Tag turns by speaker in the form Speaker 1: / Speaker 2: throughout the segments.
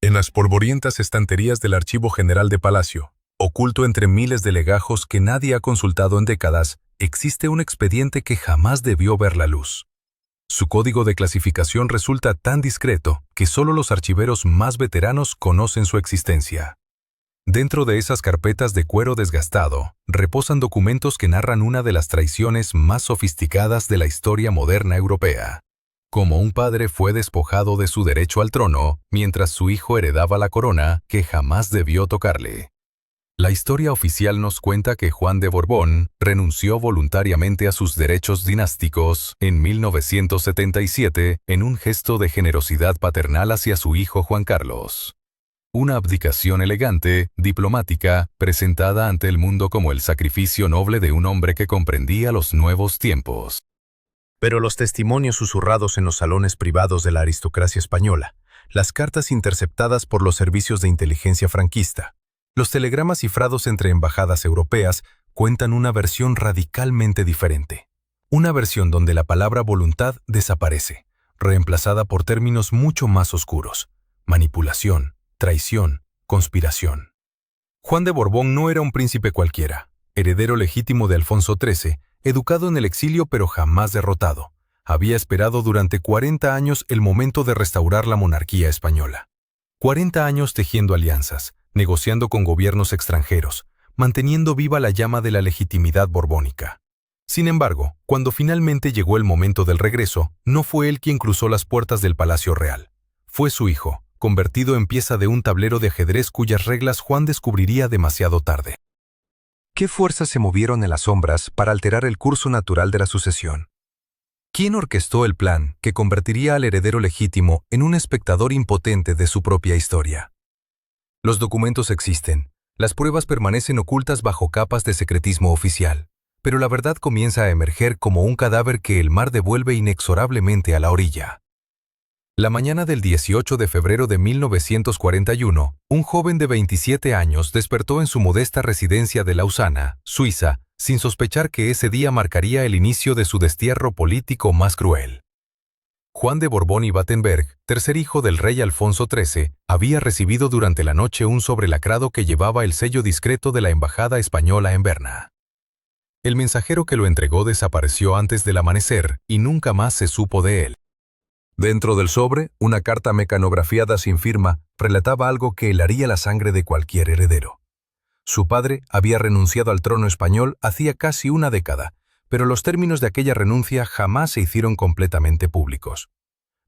Speaker 1: En las polvorientas estanterías del Archivo General de Palacio, oculto entre miles de legajos que nadie ha consultado en décadas, existe un expediente que jamás debió ver la luz. Su código de clasificación resulta tan discreto que solo los archiveros más veteranos conocen su existencia. Dentro de esas carpetas de cuero desgastado, reposan documentos que narran una de las traiciones más sofisticadas de la historia moderna europea. Cómo un padre fue despojado de su derecho al trono, mientras su hijo heredaba la corona que jamás debió tocarle. La historia oficial nos cuenta que Juan de Borbón renunció voluntariamente a sus derechos dinásticos en 1977 en un gesto de generosidad paternal hacia su hijo Juan Carlos. Una abdicación elegante, diplomática, presentada ante el mundo como el sacrificio noble de un hombre que comprendía los nuevos tiempos.
Speaker 2: Pero los testimonios susurrados en los salones privados de la aristocracia española, las cartas interceptadas por los servicios de inteligencia franquista, los telegramas cifrados entre embajadas europeas cuentan una versión radicalmente diferente. Una versión donde la palabra voluntad desaparece, reemplazada por términos mucho más oscuros: manipulación, traición, conspiración. Juan de Borbón no era un príncipe cualquiera, heredero legítimo de Alfonso XIII, educado en el exilio pero jamás derrotado. Había esperado durante 40 años el momento de restaurar la monarquía española. 40 años tejiendo alianzas, negociando con gobiernos extranjeros, manteniendo viva la llama de la legitimidad borbónica. Sin embargo, cuando finalmente llegó el momento del regreso, no fue él quien cruzó las puertas del Palacio Real. Fue su hijo, convertido en pieza de un tablero de ajedrez cuyas reglas Juan descubriría demasiado tarde. ¿Qué fuerzas se movieron en las sombras para alterar el curso natural de la sucesión? ¿Quién orquestó el plan que convertiría al heredero legítimo en un espectador impotente de su propia historia? Los documentos existen, las pruebas permanecen ocultas bajo capas de secretismo oficial, pero la verdad comienza a emerger como un cadáver que el mar devuelve inexorablemente a la orilla. La mañana del 18 de febrero de 1941, un joven de 27 años despertó en su modesta residencia de Lausana, Suiza, sin sospechar que ese día marcaría el inicio de su destierro político más cruel. Juan de Borbón y Battenberg, tercer hijo del rey Alfonso XIII, había recibido durante la noche un sobrelacrado que llevaba el sello discreto de la embajada española en Berna. El mensajero que lo entregó desapareció antes del amanecer y nunca más se supo de él. Dentro del sobre, una carta mecanografiada sin firma relataba algo que helaría la sangre de cualquier heredero. Su padre había renunciado al trono español hacía casi una década, pero los términos de aquella renuncia jamás se hicieron completamente públicos.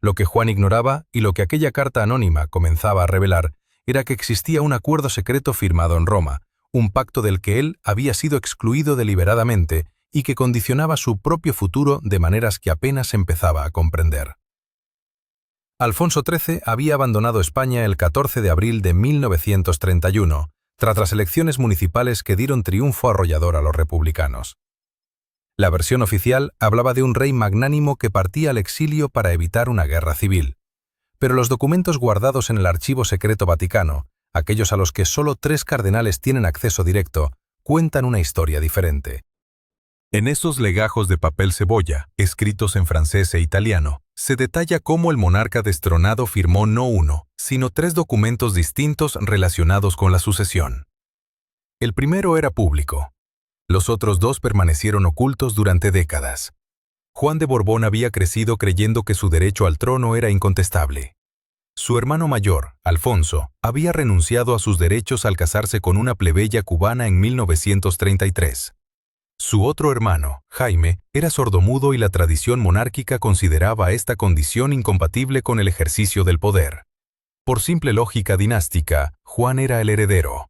Speaker 2: Lo que Juan ignoraba y lo que aquella carta anónima comenzaba a revelar era que existía un acuerdo secreto firmado en Roma, un pacto del que él había sido excluido deliberadamente y que condicionaba su propio futuro de maneras que apenas empezaba a comprender. Alfonso XIII había abandonado España el 14 de abril de 1931, tras las elecciones municipales que dieron triunfo arrollador a los republicanos. La versión oficial hablaba de un rey magnánimo que partía al exilio para evitar una guerra civil. Pero los documentos guardados en el Archivo Secreto Vaticano, aquellos a los que solo 3 cardenales tienen acceso directo, cuentan una historia diferente. En esos legajos de papel cebolla, escritos en francés e italiano, se detalla cómo el monarca destronado firmó no 1, sino 3 documentos distintos relacionados con la sucesión. El primero era público. Los otros 2 permanecieron ocultos durante décadas. Juan de Borbón había crecido creyendo que su derecho al trono era incontestable. Su hermano mayor, Alfonso, había renunciado a sus derechos al casarse con una plebeya cubana en 1933. Su otro hermano, Jaime, era sordomudo y la tradición monárquica consideraba esta condición incompatible con el ejercicio del poder. Por simple lógica dinástica, Juan era el heredero.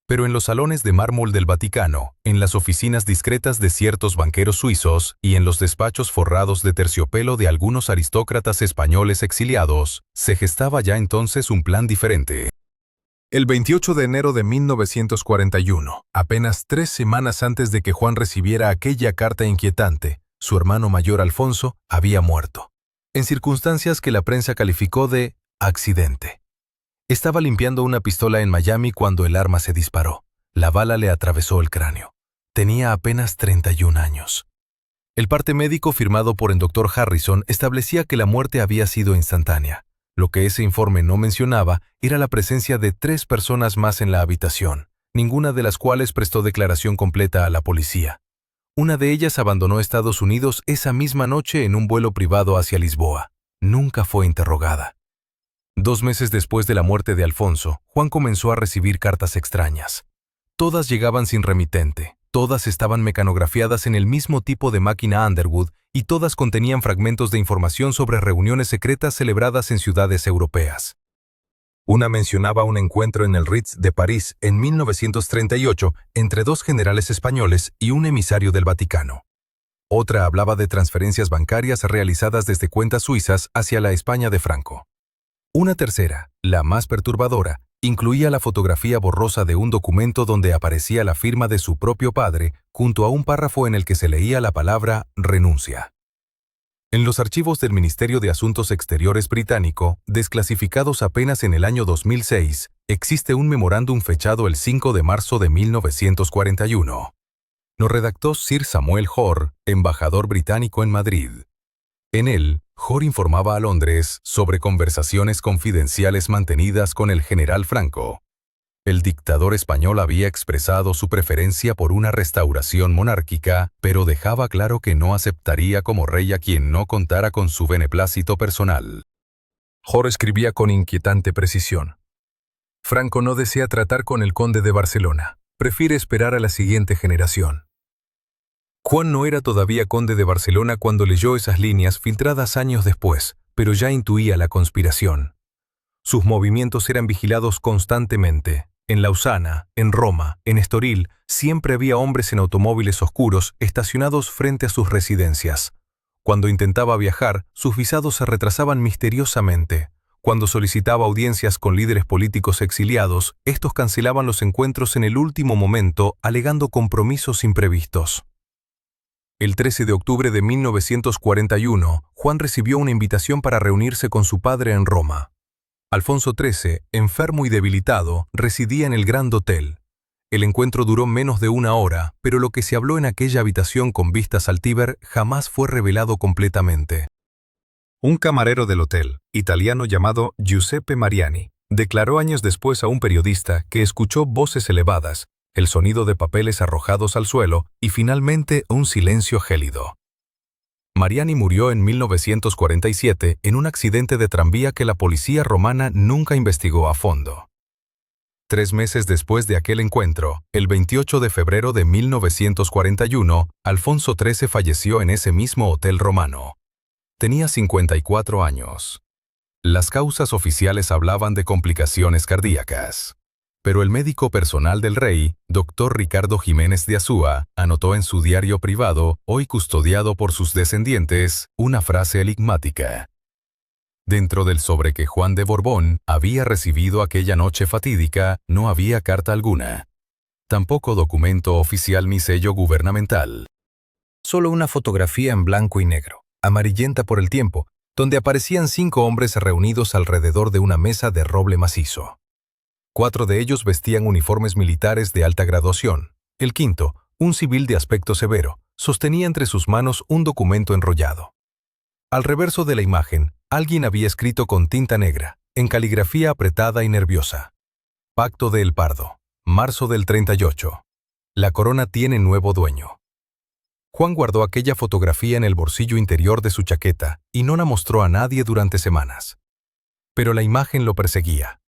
Speaker 2: Pero en los salones de mármol del Vaticano, en las oficinas discretas de ciertos banqueros suizos y en los despachos forrados de terciopelo de algunos aristócratas españoles exiliados, se gestaba ya entonces un plan diferente. El 28 de enero de 1941, apenas 3 semanas antes de que Juan recibiera aquella carta inquietante, su hermano mayor Alfonso había muerto, en circunstancias que la prensa calificó de accidente. Estaba limpiando una pistola en Miami cuando el arma se disparó. La bala le atravesó el cráneo. Tenía apenas 31 años. El parte médico firmado por el Dr. Harrison establecía que la muerte había sido instantánea. Lo que ese informe no mencionaba era la presencia de 3 personas más en la habitación, ninguna de las cuales prestó declaración completa a la policía. Una de ellas abandonó Estados Unidos esa misma noche en un vuelo privado hacia Lisboa. Nunca fue interrogada. 2 meses después de la muerte de Alfonso, Juan comenzó a recibir cartas extrañas. Todas llegaban sin remitente, todas estaban mecanografiadas en el mismo tipo de máquina Underwood y todas contenían fragmentos de información sobre reuniones secretas celebradas en ciudades europeas. Una mencionaba un encuentro en el Ritz de París en 1938 entre 2 generales españoles y un emisario del Vaticano. Otra hablaba de transferencias bancarias realizadas desde cuentas suizas hacia la España de Franco. Una tercera, la más perturbadora, incluía la fotografía borrosa de un documento donde aparecía la firma de su propio padre, junto a un párrafo en el que se leía la palabra renuncia. En los archivos del Ministerio de Asuntos Exteriores británico, desclasificados apenas en el año 2006, existe un memorándum fechado el 5 de marzo de 1941. Lo redactó Sir Samuel Hoare, embajador británico en Madrid. En él, Hoare informaba a Londres sobre conversaciones confidenciales mantenidas con el general Franco. El dictador español había expresado su preferencia por una restauración monárquica, pero dejaba claro que no aceptaría como rey a quien no contara con su beneplácito personal. Hoare escribía con inquietante precisión. Franco no desea tratar con el conde de Barcelona. Prefiere esperar a la siguiente generación. Juan no era todavía conde de Barcelona cuando leyó esas líneas filtradas años después, pero ya intuía la conspiración. Sus movimientos eran vigilados constantemente. En Lausana, en Roma, en Estoril, siempre había hombres en automóviles oscuros estacionados frente a sus residencias. Cuando intentaba viajar, sus visados se retrasaban misteriosamente. Cuando solicitaba audiencias con líderes políticos exiliados, estos cancelaban los encuentros en el último momento, alegando compromisos imprevistos. El 13 de octubre de 1941, Juan recibió una invitación para reunirse con su padre en Roma. Alfonso XIII, enfermo y debilitado, residía en el Grand Hotel. El encuentro duró menos de 1 hora, pero lo que se habló en aquella habitación con vistas al Tíber jamás fue revelado completamente. Un camarero del hotel, italiano llamado Giuseppe Mariani, declaró años después a un periodista que escuchó voces elevadas, el sonido de papeles arrojados al suelo y finalmente un silencio gélido. Mariani murió en 1947 en un accidente de tranvía que la policía romana nunca investigó a fondo. 3 meses después de aquel encuentro, el 28 de febrero de 1941, Alfonso XIII falleció en ese mismo hotel romano. Tenía 54 años. Las causas oficiales hablaban de complicaciones cardíacas. Pero el médico personal del rey, Dr. Ricardo Jiménez de Azúa, anotó en su diario privado, hoy custodiado por sus descendientes, una frase enigmática. Dentro del sobre que Juan de Borbón había recibido aquella noche fatídica, no había carta alguna. Tampoco documento oficial ni sello gubernamental. Solo una fotografía en blanco y negro, amarillenta por el tiempo, donde aparecían 5 hombres reunidos alrededor de una mesa de roble macizo. 4 de ellos vestían uniformes militares de alta graduación. El quinto, un civil de aspecto severo, sostenía entre sus manos un documento enrollado. Al reverso de la imagen, alguien había escrito con tinta negra, en caligrafía apretada y nerviosa. Pacto de El Pardo, marzo del 38. La corona tiene nuevo dueño. Juan guardó aquella fotografía en el bolsillo interior de su chaqueta y no la mostró a nadie durante semanas. Pero la imagen lo perseguía.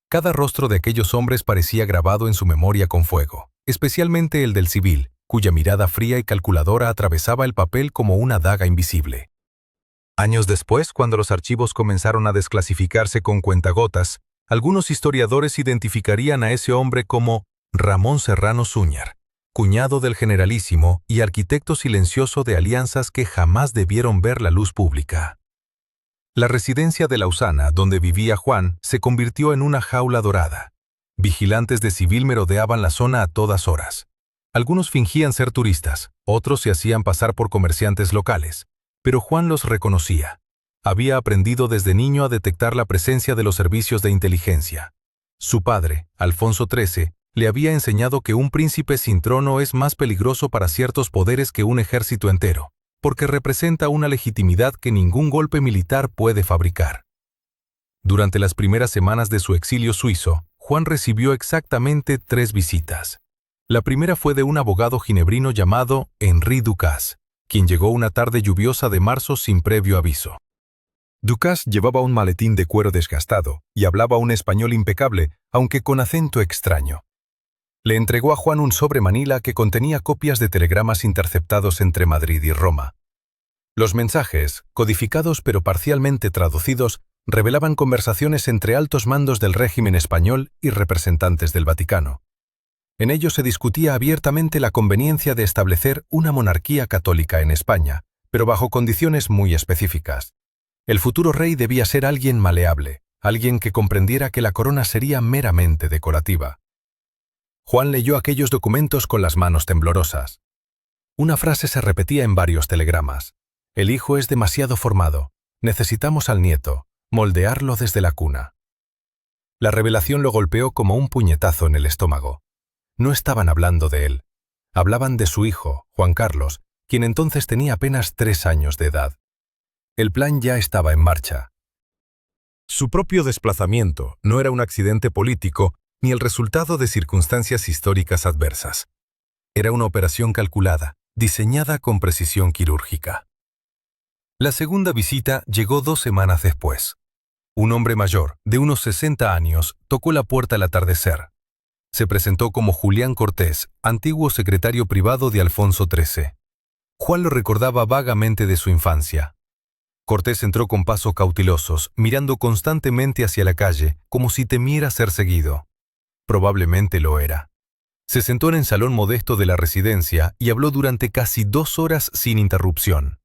Speaker 2: Cada rostro de aquellos hombres parecía grabado en su memoria con fuego, especialmente el del civil, cuya mirada fría y calculadora atravesaba el papel como una daga invisible. Años después, cuando los archivos comenzaron a desclasificarse con cuentagotas, algunos historiadores identificarían a ese hombre como Ramón Serrano Súñer, cuñado del generalísimo y arquitecto silencioso de alianzas que jamás debieron ver la luz pública. La residencia de Lausana, donde vivía Juan, se convirtió en una jaula dorada. Vigilantes de civil merodeaban la zona a todas horas. Algunos fingían ser turistas, otros se hacían pasar por comerciantes locales, pero Juan los reconocía. Había aprendido desde niño a detectar la presencia de los servicios de inteligencia. Su padre, Alfonso XIII, le había enseñado que un príncipe sin trono es más peligroso para ciertos poderes que un ejército entero, porque representa una legitimidad que ningún golpe militar puede fabricar.
Speaker 1: Durante las primeras semanas de su exilio suizo, Juan recibió exactamente 3 visitas. La primera fue de un abogado ginebrino llamado Henri Ducasse, quien llegó una tarde lluviosa de marzo sin previo aviso. Ducasse llevaba un maletín de cuero desgastado y hablaba un español impecable, aunque con acento extraño. Le entregó a Juan un sobre manila que contenía copias de telegramas interceptados entre Madrid y Roma. Los mensajes, codificados pero parcialmente traducidos, revelaban conversaciones entre altos mandos del régimen español y representantes del Vaticano. En ellos se discutía abiertamente la conveniencia de establecer una monarquía católica en España, pero bajo condiciones muy específicas. El futuro rey debía ser alguien maleable, alguien que comprendiera que la corona sería meramente decorativa. Juan leyó aquellos documentos con las manos temblorosas. Una frase se repetía en varios telegramas. El hijo es demasiado formado. Necesitamos al nieto, moldearlo desde la cuna. La revelación lo golpeó como un puñetazo en el estómago. No estaban hablando de él. Hablaban de su hijo, Juan Carlos, quien entonces tenía apenas 3 años de edad. El plan ya estaba en marcha. Su propio desplazamiento no era un accidente político ni el resultado de circunstancias históricas adversas. Era una operación calculada, diseñada con precisión quirúrgica. La segunda visita llegó 2 semanas después. Un hombre mayor, de unos 60 años, tocó la puerta al atardecer. Se presentó como Julián Cortés, antiguo secretario privado de Alfonso XIII. Juan lo recordaba vagamente de su infancia. Cortés entró con pasos cautelosos, mirando constantemente hacia la calle, como si temiera ser seguido. Probablemente lo era. Se sentó en el salón modesto de la residencia y habló durante casi 2 horas sin interrupción.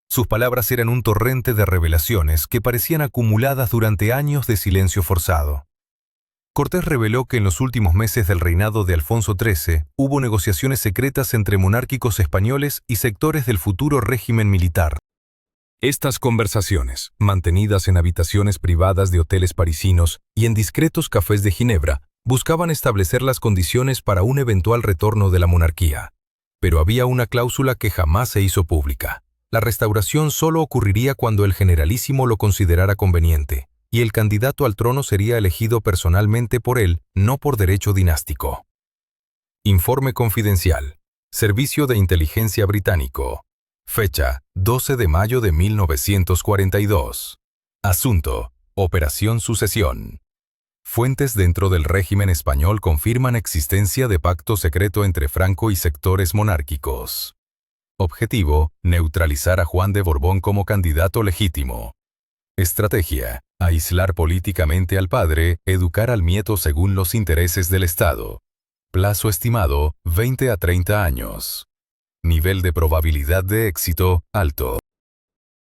Speaker 1: Sus palabras eran un torrente de revelaciones que parecían acumuladas durante años de silencio forzado. Cortés reveló que en los últimos meses del reinado de Alfonso XIII hubo negociaciones secretas entre monárquicos españoles y sectores del futuro régimen militar. Estas conversaciones, mantenidas en habitaciones privadas de hoteles parisinos y en discretos cafés de Ginebra, buscaban establecer las condiciones para un eventual retorno de la monarquía. Pero había una cláusula que jamás se hizo pública. La restauración solo ocurriría cuando el generalísimo lo considerara conveniente, y el candidato al trono sería elegido personalmente por él, no por derecho dinástico. Informe confidencial. Servicio de Inteligencia Británico. Fecha: 12 de mayo de 1942. Asunto: Operación Sucesión. Fuentes dentro del régimen español confirman existencia de pacto secreto entre Franco y sectores monárquicos. Objetivo: neutralizar a Juan de Borbón como candidato legítimo. Estrategia: aislar políticamente al padre, educar al nieto según los intereses del Estado. Plazo estimado: 20 a 30 años. Nivel de probabilidad de éxito: alto.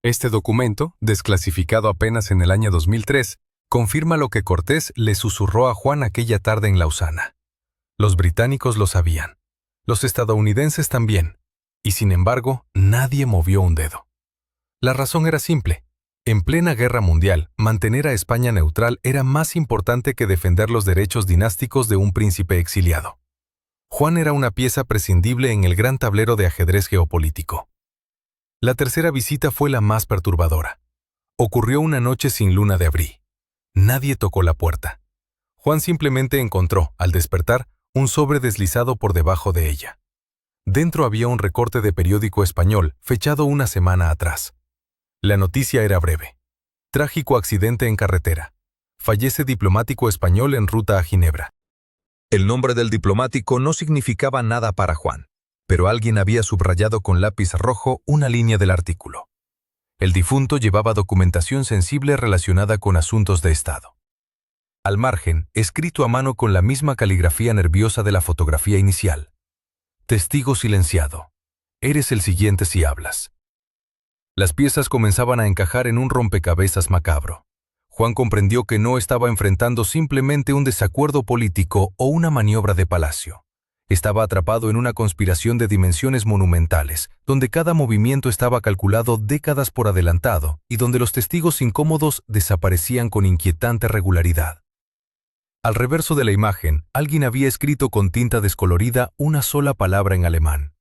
Speaker 1: Este documento, desclasificado apenas en el año 2003, confirma lo que Cortés le susurró a Juan aquella tarde en Lausana. Los británicos lo sabían. Los estadounidenses también. Y sin embargo, nadie movió un dedo. La razón era simple. En plena guerra mundial, mantener a España neutral era más importante que defender los derechos dinásticos de un príncipe exiliado. Juan era una pieza prescindible en el gran tablero de ajedrez geopolítico. La tercera visita fue la más perturbadora. Ocurrió una noche sin luna de abril. Nadie tocó la puerta. Juan simplemente encontró, al despertar, un sobre deslizado por debajo de ella. Dentro había un recorte de periódico español, fechado una semana atrás. La noticia era breve. Trágico accidente en carretera. Fallece diplomático español en ruta a Ginebra. El nombre del diplomático no significaba nada para Juan, pero alguien había subrayado con lápiz rojo una línea del artículo. El difunto llevaba documentación sensible relacionada con asuntos de Estado. Al margen, escrito a mano con la misma caligrafía nerviosa de la fotografía inicial. Testigo silenciado. Eres el siguiente si hablas. Las piezas comenzaban a encajar en un rompecabezas macabro. Juan comprendió que no estaba enfrentando simplemente un desacuerdo político o una maniobra de palacio. Estaba atrapado en una conspiración de dimensiones monumentales, donde cada movimiento estaba calculado décadas por adelantado y donde los testigos incómodos desaparecían con inquietante regularidad. Al reverso de la imagen, alguien había escrito con tinta descolorida una sola palabra en alemán.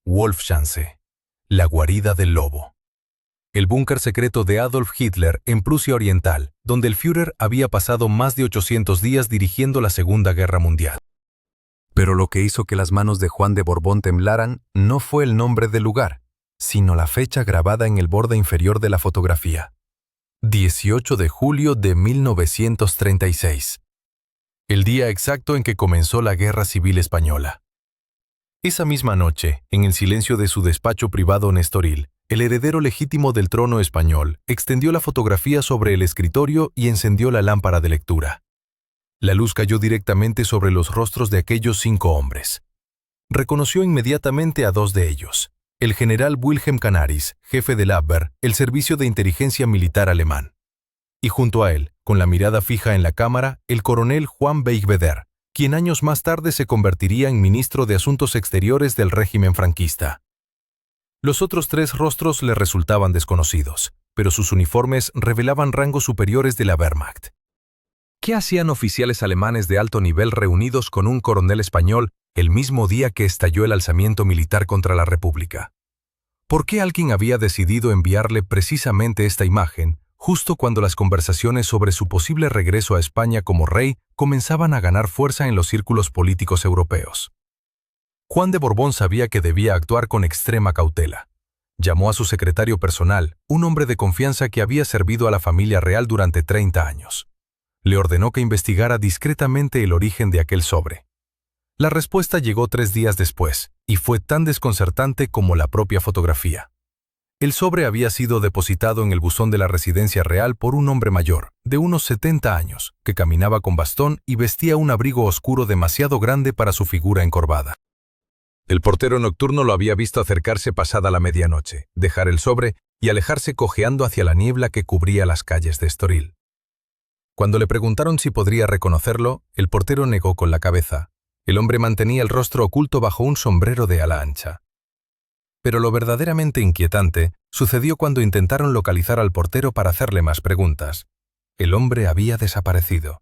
Speaker 1: Wolfschanze, la guarida del lobo. el búnker secreto de Adolf Hitler en Prusia Oriental, donde el Führer había pasado más de 800 días dirigiendo la Segunda Guerra Mundial. Pero lo que hizo que las manos de Juan de Borbón temblaran no fue el nombre del lugar, sino la fecha grabada en el borde inferior de la fotografía. 18 de julio de 1936. El día exacto en que comenzó la Guerra Civil Española. Esa misma noche, en el silencio de su despacho privado nestoril, el heredero legítimo del trono español extendió la fotografía sobre el escritorio y encendió la lámpara de lectura. La luz cayó directamente sobre los rostros de aquellos 5 hombres. Reconoció inmediatamente a 2 de ellos, el general Wilhelm Canaris, jefe del Abwehr, el servicio de inteligencia militar alemán. Y junto a él, con la mirada fija en la cámara, el coronel Juan Beigbeder, quien años más tarde se convertiría en ministro de Asuntos Exteriores del régimen franquista. Los otros 3 rostros le resultaban desconocidos, pero sus uniformes revelaban rangos superiores de la Wehrmacht. ¿Qué hacían oficiales alemanes de alto nivel reunidos con un coronel español el mismo día que estalló el alzamiento militar contra la República? ¿Por qué alguien había decidido enviarle precisamente esta imagen, justo cuando las conversaciones sobre su posible regreso a España como rey comenzaban a ganar fuerza en los círculos políticos europeos? Juan de Borbón sabía que debía actuar con extrema cautela. Llamó a su secretario personal, un hombre de confianza que había servido a la familia real durante 30 años. Le ordenó que investigara discretamente el origen de aquel sobre. La respuesta llegó 3 días después, y fue tan desconcertante como la propia fotografía. El sobre había sido depositado en el buzón de la residencia real por un hombre mayor, de unos 70 años, que caminaba con bastón y vestía un abrigo oscuro demasiado grande para su figura encorvada. El portero nocturno lo había visto acercarse pasada la medianoche, dejar el sobre y alejarse cojeando hacia la niebla que cubría las calles de Estoril. Cuando le preguntaron si podría reconocerlo, el portero negó con la cabeza. El hombre mantenía el rostro oculto bajo un sombrero de ala ancha. Pero lo verdaderamente inquietante sucedió cuando intentaron localizar al portero para hacerle más preguntas. El hombre había desaparecido.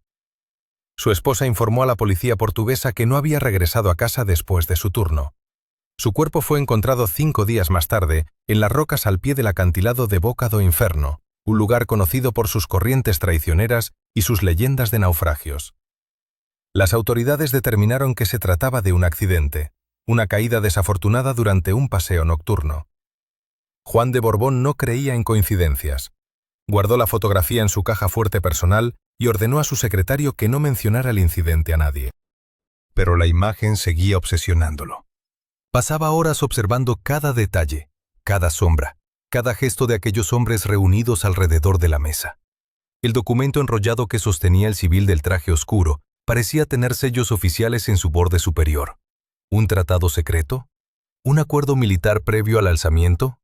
Speaker 1: Su esposa informó a la policía portuguesa que no había regresado a casa después de su turno. Su cuerpo fue encontrado 5 días más tarde en las rocas al pie del acantilado de Boca do Inferno, un lugar conocido por sus corrientes traicioneras y sus leyendas de naufragios. Las autoridades determinaron que se trataba de un accidente, una caída desafortunada durante un paseo nocturno. Juan de Borbón no creía en coincidencias. Guardó la fotografía en su caja fuerte personal y ordenó a su secretario que no mencionara el incidente a nadie. Pero la imagen seguía obsesionándolo. Pasaba horas observando cada detalle, cada sombra, cada gesto de aquellos hombres reunidos alrededor de la mesa. El documento enrollado que sostenía el civil del traje oscuro parecía tener sellos oficiales en su borde superior. ¿Un tratado secreto? ¿Un acuerdo militar previo al alzamiento?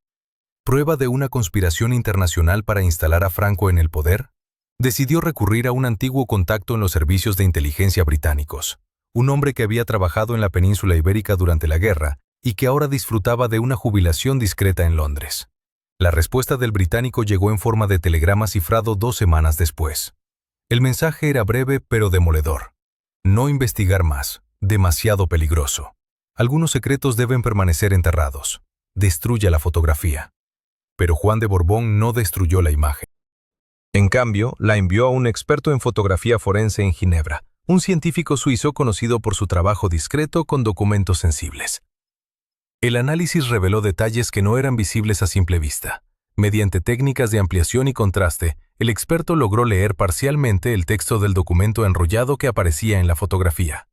Speaker 1: ¿Prueba de una conspiración internacional para instalar a Franco en el poder? Decidió recurrir a un antiguo contacto en los servicios de inteligencia británicos, un hombre que había trabajado en la península ibérica durante la guerra y que ahora disfrutaba de una jubilación discreta en Londres. La respuesta del británico llegó en forma de telegrama cifrado 2 semanas después. El mensaje era breve pero demoledor. No investigar más, demasiado peligroso. Algunos secretos deben permanecer enterrados. Destruya la fotografía. Pero Juan de Borbón no destruyó la imagen. En cambio, la envió a un experto en fotografía forense en Ginebra, un científico suizo conocido por su trabajo discreto con documentos sensibles. El análisis reveló detalles que no eran visibles a simple vista. Mediante técnicas de ampliación y contraste, el experto logró leer parcialmente el texto del documento enrollado que aparecía en la fotografía.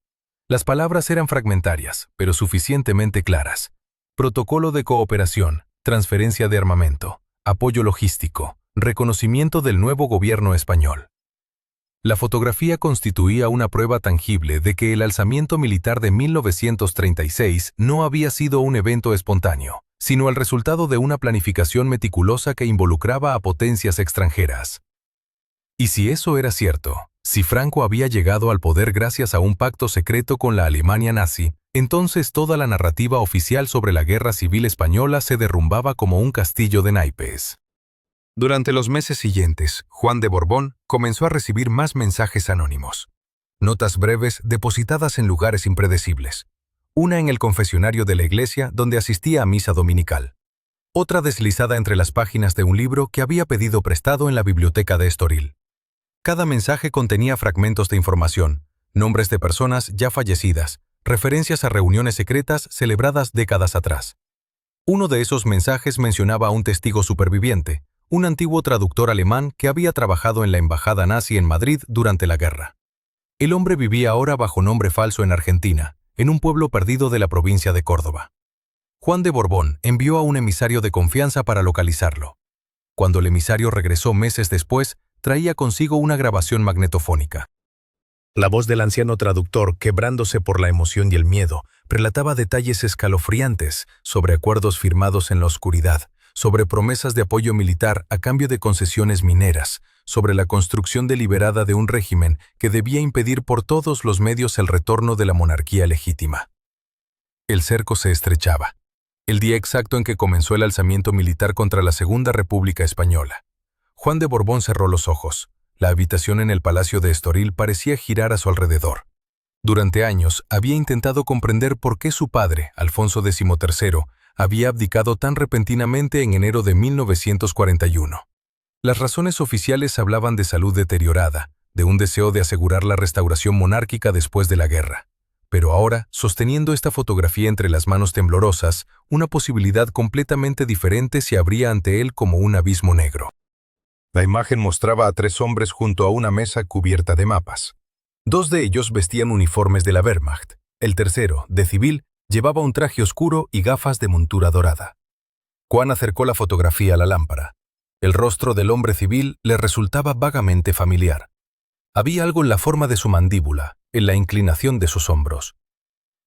Speaker 1: Las palabras eran fragmentarias, pero suficientemente claras. Protocolo de cooperación, transferencia de armamento, apoyo logístico, reconocimiento del nuevo gobierno español. La fotografía constituía una prueba tangible de que el alzamiento militar de 1936 no había sido un evento espontáneo, sino el resultado de una planificación meticulosa que involucraba a potencias extranjeras. Y si eso era cierto, si Franco había llegado al poder gracias a un pacto secreto con la Alemania nazi, entonces toda la narrativa oficial sobre la Guerra Civil Española se derrumbaba como un castillo de naipes. Durante los meses siguientes, Juan de Borbón comenzó a recibir más mensajes anónimos. Notas breves depositadas en lugares impredecibles. Una en el confesionario de la iglesia donde asistía a misa dominical.
Speaker 2: otra deslizada entre las páginas de un libro que había pedido prestado en la biblioteca de Estoril. Cada mensaje contenía fragmentos de información, nombres de personas ya fallecidas, referencias a reuniones secretas celebradas décadas atrás. Uno de esos mensajes mencionaba a un testigo superviviente, un antiguo traductor alemán que había trabajado en la embajada nazi en Madrid durante la guerra. El hombre vivía ahora bajo nombre falso en Argentina, en un pueblo perdido de la provincia de Córdoba. Juan de Borbón envió a un emisario de confianza para localizarlo. Cuando el emisario regresó meses después, traía consigo una grabación magnetofónica. La voz del anciano traductor, quebrándose por la emoción y el miedo, relataba detalles escalofriantes sobre acuerdos firmados en la oscuridad, sobre promesas de apoyo militar a cambio de concesiones mineras, sobre la construcción deliberada de un régimen que debía impedir por todos los medios el retorno de la monarquía legítima. El cerco se estrechaba. El día exacto en que comenzó el alzamiento militar contra la Segunda República Española. Juan de Borbón cerró los ojos. La habitación en el Palacio de Estoril parecía girar a su alrededor. Durante años había intentado comprender por qué su padre, Alfonso XIII, había abdicado tan repentinamente en enero de 1941. Las razones oficiales hablaban de salud deteriorada, de un deseo de asegurar la restauración monárquica después de la guerra. Pero ahora, sosteniendo esta fotografía entre las manos temblorosas, una posibilidad completamente diferente se abría ante él como un abismo negro. La imagen mostraba a 3 hombres junto a una mesa cubierta de mapas. 2 de ellos vestían uniformes de la Wehrmacht. El tercero, de civil, llevaba un traje oscuro y gafas de montura dorada. Juan acercó la fotografía a la lámpara. El rostro del hombre civil le resultaba vagamente familiar. Había algo en la forma de su mandíbula, en la inclinación de sus hombros.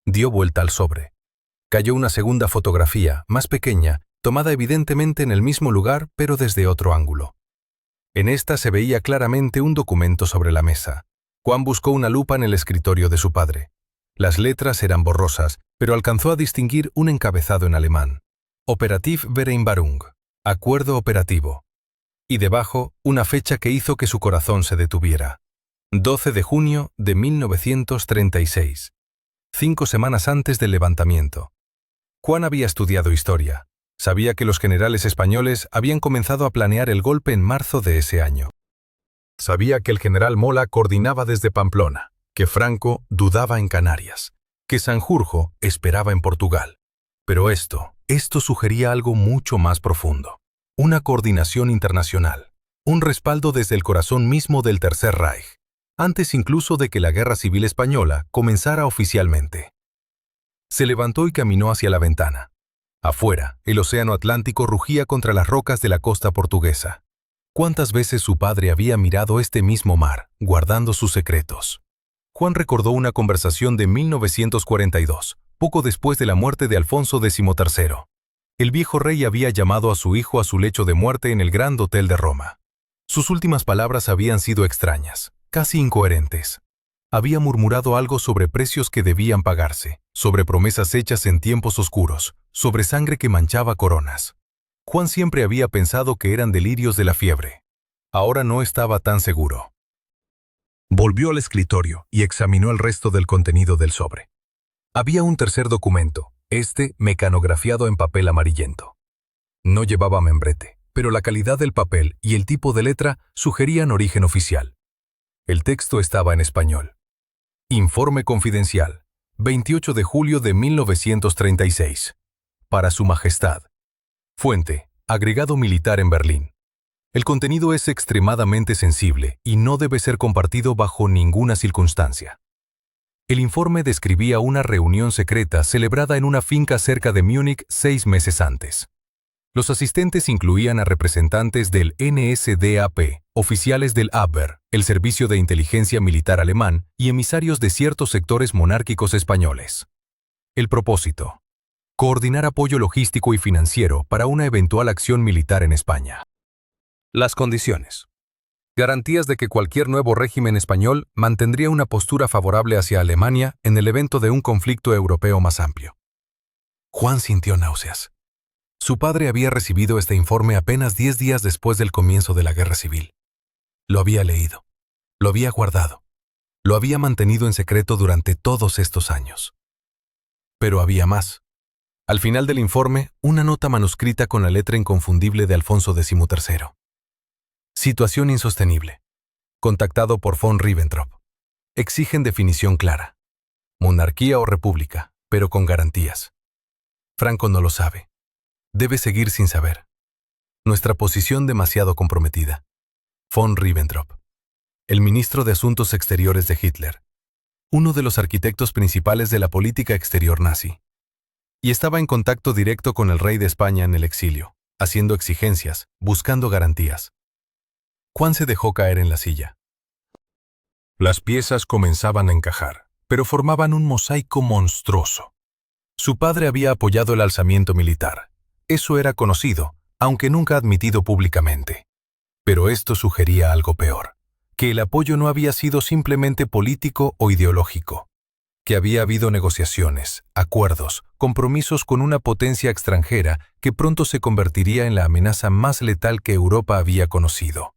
Speaker 2: Dio vuelta al sobre. Cayó una segunda fotografía, más pequeña, tomada evidentemente en el mismo lugar, pero desde otro ángulo. En esta se veía claramente un documento sobre la mesa. Juan buscó una lupa en el escritorio de su padre. Las letras eran borrosas, pero alcanzó a distinguir un encabezado en alemán. Operativvereinbarung, acuerdo operativo. Y debajo, una fecha que hizo que su corazón se detuviera. 12 de junio de 1936. 5 semanas antes del levantamiento. Juan había estudiado historia. Sabía que los generales españoles habían comenzado a planear el golpe en marzo de ese año. Sabía que el general Mola coordinaba desde Pamplona, que Franco dudaba en Canarias, que Sanjurjo esperaba en Portugal. Pero esto sugería algo mucho más profundo. Una coordinación internacional, un respaldo desde el corazón mismo del Tercer Reich, antes incluso de que la Guerra Civil Española comenzara oficialmente. Se levantó y caminó hacia la ventana. Afuera, el océano Atlántico rugía contra las rocas de la costa portuguesa. ¿Cuántas veces su padre había mirado este mismo mar, guardando sus secretos? Juan recordó una conversación de 1942, poco después de la muerte de Alfonso XIII. El viejo rey había llamado a su hijo a su lecho de muerte en el Grand Hotel de Roma. Sus últimas palabras habían sido extrañas, casi incoherentes. Había murmurado algo sobre precios que debían pagarse, sobre promesas hechas en tiempos oscuros, sobre sangre que manchaba coronas. Juan siempre había pensado que eran delirios de la fiebre. Ahora no estaba tan seguro. Volvió al escritorio y examinó el resto del contenido del sobre. Había un tercer documento, mecanografiado en papel amarillento. No llevaba membrete, pero la calidad del papel y el tipo de letra sugerían origen oficial. El texto estaba en español. Informe confidencial, 28 de julio de 1936. Para Su Majestad. Fuente, agregado militar en Berlín. El contenido es extremadamente sensible y no debe ser compartido bajo ninguna circunstancia. El informe describía una reunión secreta celebrada en una finca cerca de Múnich 6 meses antes. Los asistentes incluían a representantes del NSDAP, oficiales del Abwehr, el Servicio de Inteligencia Militar alemán, y emisarios de ciertos sectores monárquicos españoles. El propósito: coordinar apoyo logístico y financiero para una eventual acción militar en España. Las condiciones: garantías de que cualquier nuevo régimen español mantendría una postura favorable hacia Alemania en el evento de un conflicto europeo más amplio. Juan sintió náuseas. Su padre había recibido este informe apenas 10 días después del comienzo de la Guerra Civil. Lo había leído, lo había guardado, lo había mantenido en secreto durante todos estos años. Pero había más. Al final del informe, una nota manuscrita con la letra inconfundible de Alfonso XIII. Situación insostenible. Contactado por von Ribbentrop. Exigen definición clara. Monarquía o república, pero con garantías. Franco no lo sabe. Debe seguir sin saber. Nuestra posición demasiado comprometida. Von Ribbentrop. El ministro de Asuntos Exteriores de Hitler. Uno de los arquitectos principales de la política exterior nazi. Y estaba en contacto directo con el rey de España en el exilio, haciendo exigencias, buscando garantías. Juan se dejó caer en la silla. Las piezas comenzaban a encajar, pero formaban un mosaico monstruoso. Su padre había apoyado el alzamiento militar. Eso era conocido, aunque nunca admitido públicamente. Pero esto sugería algo peor, que el apoyo no había sido simplemente político o ideológico, que había habido negociaciones, acuerdos, compromisos con una potencia extranjera que pronto se convertiría en la amenaza más letal que Europa había conocido.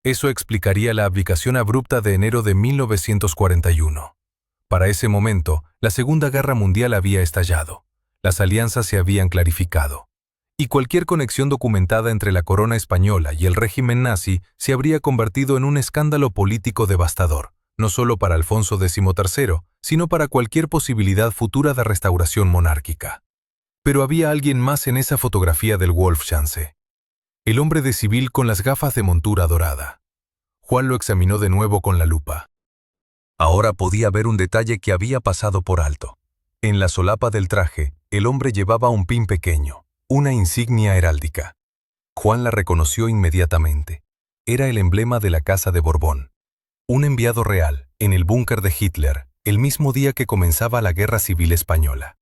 Speaker 2: Eso explicaría la abdicación abrupta de enero de 1941. Para ese momento, la Segunda Guerra Mundial había estallado, las alianzas se habían clarificado, y cualquier conexión documentada entre la corona española y el régimen nazi se habría convertido en un escándalo político devastador, no solo para Alfonso XIII, sino para cualquier posibilidad futura de restauración monárquica. Pero había alguien más en esa fotografía del Wolfschanze. El hombre de civil con las gafas de montura dorada. Juan lo examinó de nuevo con la lupa. Ahora podía ver un detalle que había pasado por alto. En la solapa del traje, el hombre llevaba un pin pequeño, una insignia heráldica. Juan la reconoció inmediatamente. Era el emblema de la Casa de Borbón. Un enviado real, en el búnker de Hitler, el mismo día que comenzaba la Guerra Civil Española.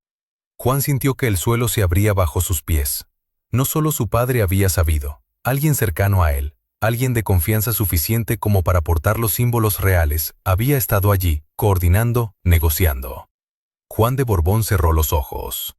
Speaker 2: Juan sintió que el suelo se abría bajo sus pies. No solo su padre había sabido, alguien cercano a él, alguien de confianza suficiente como para portar los símbolos reales, había estado allí, coordinando, negociando. Juan de Borbón cerró los ojos.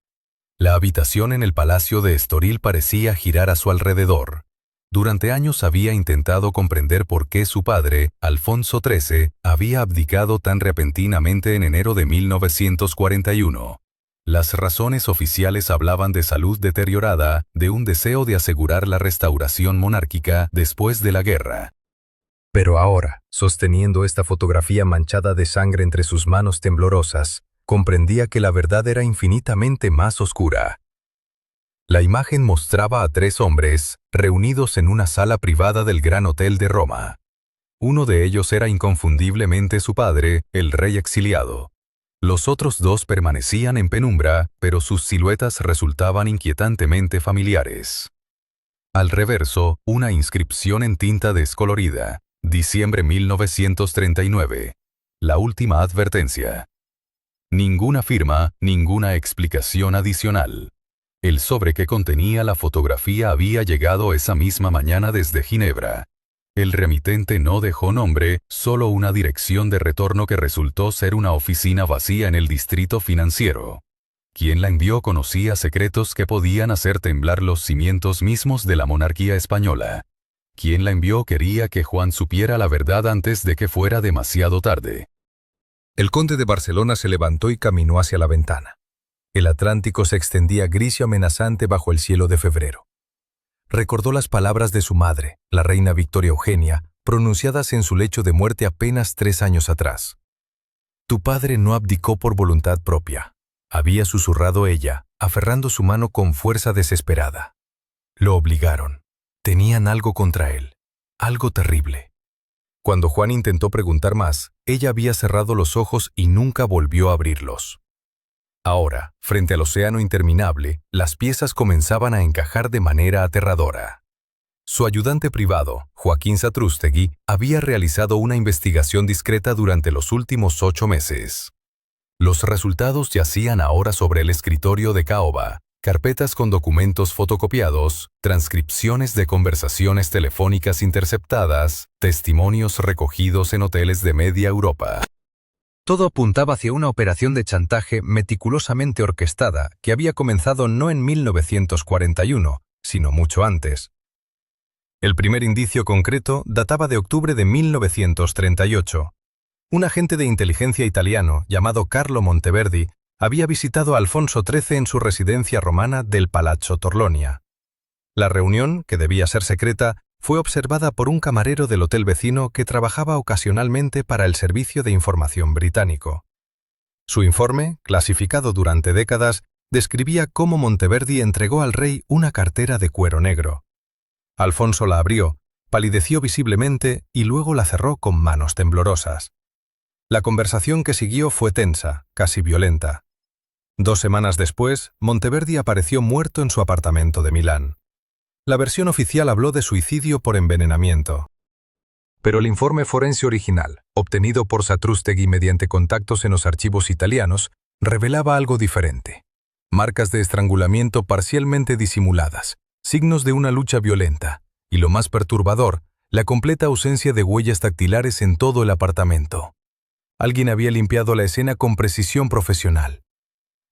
Speaker 2: La habitación en el palacio de Estoril parecía girar a su alrededor. Durante años había intentado comprender por qué su padre, Alfonso XIII, había abdicado tan repentinamente en enero de 1941. Las razones oficiales hablaban de salud deteriorada, de un deseo de asegurar la restauración monárquica después de la guerra. Pero ahora, sosteniendo esta fotografía manchada de sangre entre sus manos temblorosas, comprendía que la verdad era infinitamente más oscura. La imagen mostraba a 3 hombres, reunidos en una sala privada del Gran Hotel de Roma. Uno de ellos era inconfundiblemente su padre, el rey exiliado. Los otros 2 permanecían en penumbra, pero sus siluetas resultaban inquietantemente familiares. Al reverso, una inscripción en tinta descolorida. Diciembre 1939. La última advertencia. Ninguna firma, ninguna explicación adicional. El sobre que contenía la fotografía había llegado esa misma mañana desde Ginebra. El remitente no dejó nombre, solo una dirección de retorno que resultó ser una oficina vacía en el distrito financiero. Quien la envió conocía secretos que podían hacer temblar los cimientos mismos de la monarquía española. Quien la envió quería que Juan supiera la verdad antes de que fuera demasiado tarde. El conde de Barcelona se levantó y caminó hacia la ventana. El Atlántico se extendía gris y amenazante bajo el cielo de febrero. Recordó las palabras de su madre, la reina Victoria Eugenia, pronunciadas en su lecho de muerte apenas 3 años atrás. «Tu padre no abdicó por voluntad propia», había susurrado ella, aferrando su mano con fuerza desesperada. Lo obligaron. Tenían algo contra él. Algo terrible. Cuando Juan intentó preguntar más, ella había cerrado los ojos y nunca volvió a abrirlos. Ahora, frente al océano interminable, las piezas comenzaban a encajar de manera aterradora. Su ayudante privado, Joaquín Satrústegui, había realizado una investigación discreta durante los últimos 8 meses. Los resultados yacían ahora sobre el escritorio de Caoba, carpetas con documentos fotocopiados, transcripciones de conversaciones telefónicas interceptadas, testimonios recogidos en hoteles de media Europa. Todo apuntaba hacia una operación de chantaje meticulosamente orquestada que había comenzado no en 1941, sino mucho antes. El primer indicio concreto databa de octubre de 1938. Un agente de inteligencia italiano llamado Carlo Monteverdi había visitado a Alfonso XIII en su residencia romana del Palazzo Torlonia. La reunión, que debía ser secreta, fue observada por un camarero del hotel vecino que trabajaba ocasionalmente para el Servicio de Información británico. Su informe, clasificado durante décadas, describía cómo Monteverdi entregó al rey una cartera de cuero negro. Alfonso la abrió, palideció visiblemente y luego la cerró con manos temblorosas. La conversación que siguió fue tensa, casi violenta. 2 semanas después, Monteverdi apareció muerto en su apartamento de Milán. La versión oficial habló de suicidio por envenenamiento. Pero el informe forense original, obtenido por Satrústegui mediante contactos en los archivos italianos, revelaba algo diferente. Marcas de estrangulamiento parcialmente disimuladas, signos de una lucha violenta, y lo más perturbador, la completa ausencia de huellas dactilares en todo el apartamento. Alguien había limpiado la escena con precisión profesional.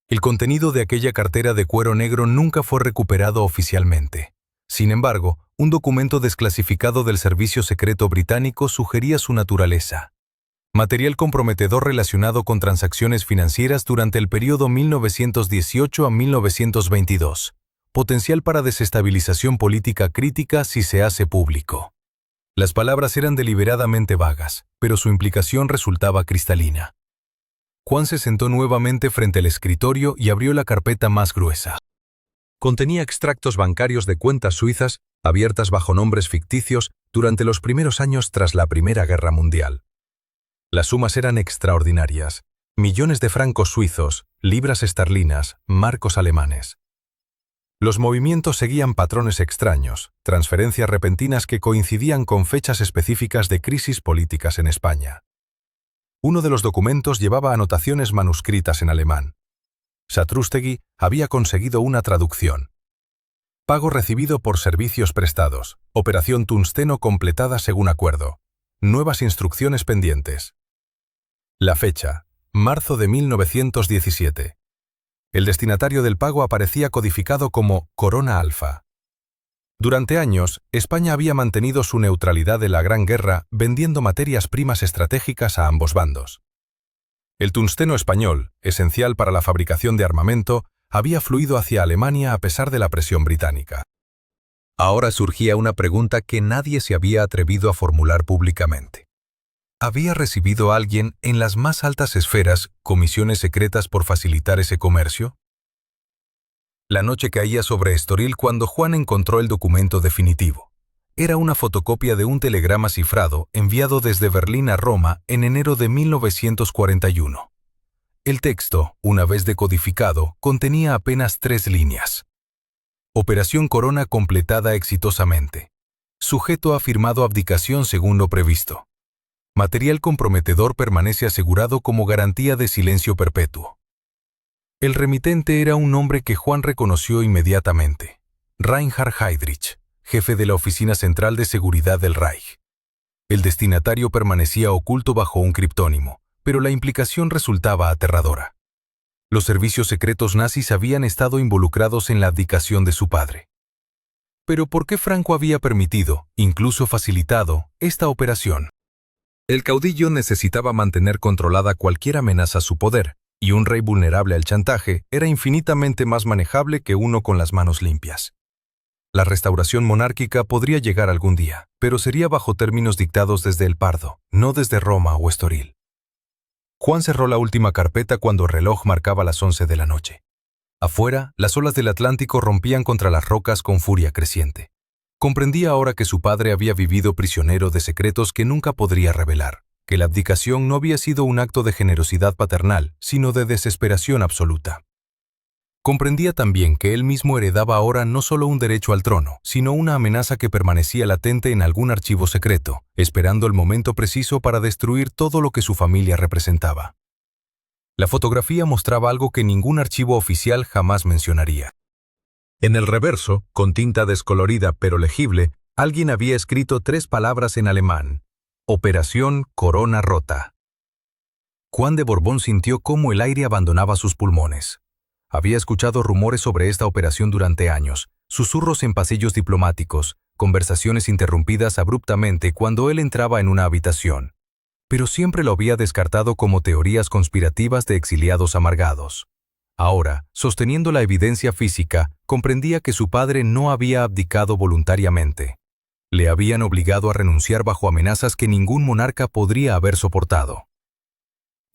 Speaker 2: El contenido de aquella cartera de cuero negro nunca fue recuperado oficialmente. Sin embargo, un documento desclasificado del Servicio Secreto Británico sugería su naturaleza. Material comprometedor relacionado con transacciones financieras durante el periodo 1918 a 1922. Potencial para desestabilización política crítica si se hace público. Las palabras eran deliberadamente vagas, pero su implicación resultaba cristalina. Juan se sentó nuevamente frente al escritorio y abrió la carpeta más gruesa. Contenía extractos bancarios de cuentas suizas, abiertas bajo nombres ficticios durante los primeros años tras la Primera Guerra Mundial. Las sumas eran extraordinarias. Millones de francos suizos, libras esterlinas, marcos alemanes. Los movimientos seguían patrones extraños, transferencias repentinas que coincidían con fechas específicas de crisis políticas en España. Uno de los documentos llevaba anotaciones manuscritas en alemán. Satrústegui había conseguido una traducción. Pago recibido por servicios prestados. Operación Tungsteno completada según acuerdo. Nuevas instrucciones pendientes. La fecha, marzo de 1917. El destinatario del pago aparecía codificado como Corona Alfa. Durante años, España había mantenido su neutralidad en la Gran Guerra vendiendo materias primas estratégicas a ambos bandos. El tungsteno español, esencial para la fabricación de armamento, había fluido hacia Alemania a pesar de la presión británica. Ahora surgía una pregunta que nadie se había atrevido a formular públicamente. ¿Había recibido alguien en las más altas esferas comisiones secretas por facilitar ese comercio? La noche caía sobre Estoril cuando Juan encontró el documento definitivo. Era una fotocopia de un telegrama cifrado enviado desde Berlín a Roma en enero de 1941. El texto, una vez decodificado, contenía apenas 3 líneas. Operación Corona completada exitosamente. Sujeto ha firmado abdicación según lo previsto. Material comprometedor permanece asegurado como garantía de silencio perpetuo. El remitente era un hombre que Juan reconoció inmediatamente. Reinhard Heydrich, jefe de la Oficina Central de Seguridad del Reich. El destinatario permanecía oculto bajo un criptónimo, pero la implicación resultaba aterradora. Los servicios secretos nazis habían estado involucrados en la abdicación de su padre. Pero ¿por qué Franco había permitido, incluso facilitado, esta operación? El caudillo necesitaba mantener controlada cualquier amenaza a su poder, y un rey vulnerable al chantaje era infinitamente más manejable que uno con las manos limpias. La restauración monárquica podría llegar algún día, pero sería bajo términos dictados desde el Pardo, no desde Roma o Estoril. Juan cerró la última carpeta cuando el reloj marcaba las 11 de la noche. Afuera, las olas del Atlántico rompían contra las rocas con furia creciente. Comprendía ahora que su padre había vivido prisionero de secretos que nunca podría revelar, que la abdicación no había sido un acto de generosidad paternal, sino de desesperación absoluta. Comprendía también que él mismo heredaba ahora no solo un derecho al trono, sino una amenaza que permanecía latente en algún archivo secreto, esperando el momento preciso para destruir todo lo que su familia representaba. La fotografía mostraba algo que ningún archivo oficial jamás mencionaría. En el reverso, con tinta descolorida pero legible, alguien había escrito 3 palabras en alemán: Operación Corona Rota. Juan de Borbón sintió cómo el aire abandonaba sus pulmones. Había escuchado rumores sobre esta operación durante años, susurros en pasillos diplomáticos, conversaciones interrumpidas abruptamente cuando él entraba en una habitación. Pero siempre lo había descartado como teorías conspirativas de exiliados amargados.
Speaker 1: Ahora, sosteniendo la evidencia física, comprendía que su padre no había abdicado voluntariamente. Le habían obligado a renunciar bajo amenazas que ningún monarca podría haber soportado.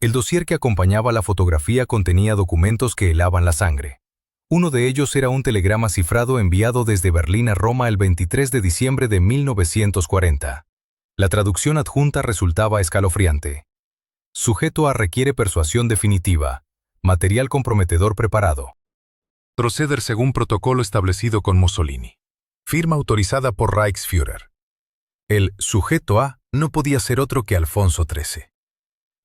Speaker 1: El dossier que acompañaba la fotografía contenía documentos que helaban la sangre. Uno de ellos era un telegrama cifrado enviado desde Berlín a Roma el 23 de diciembre de 1940. La traducción adjunta resultaba escalofriante. Sujeto a requiere persuasión definitiva. Material comprometedor preparado. Proceder según protocolo establecido con Mussolini. Firma autorizada por Reichsführer. El sujeto A no podía ser otro que Alfonso XIII.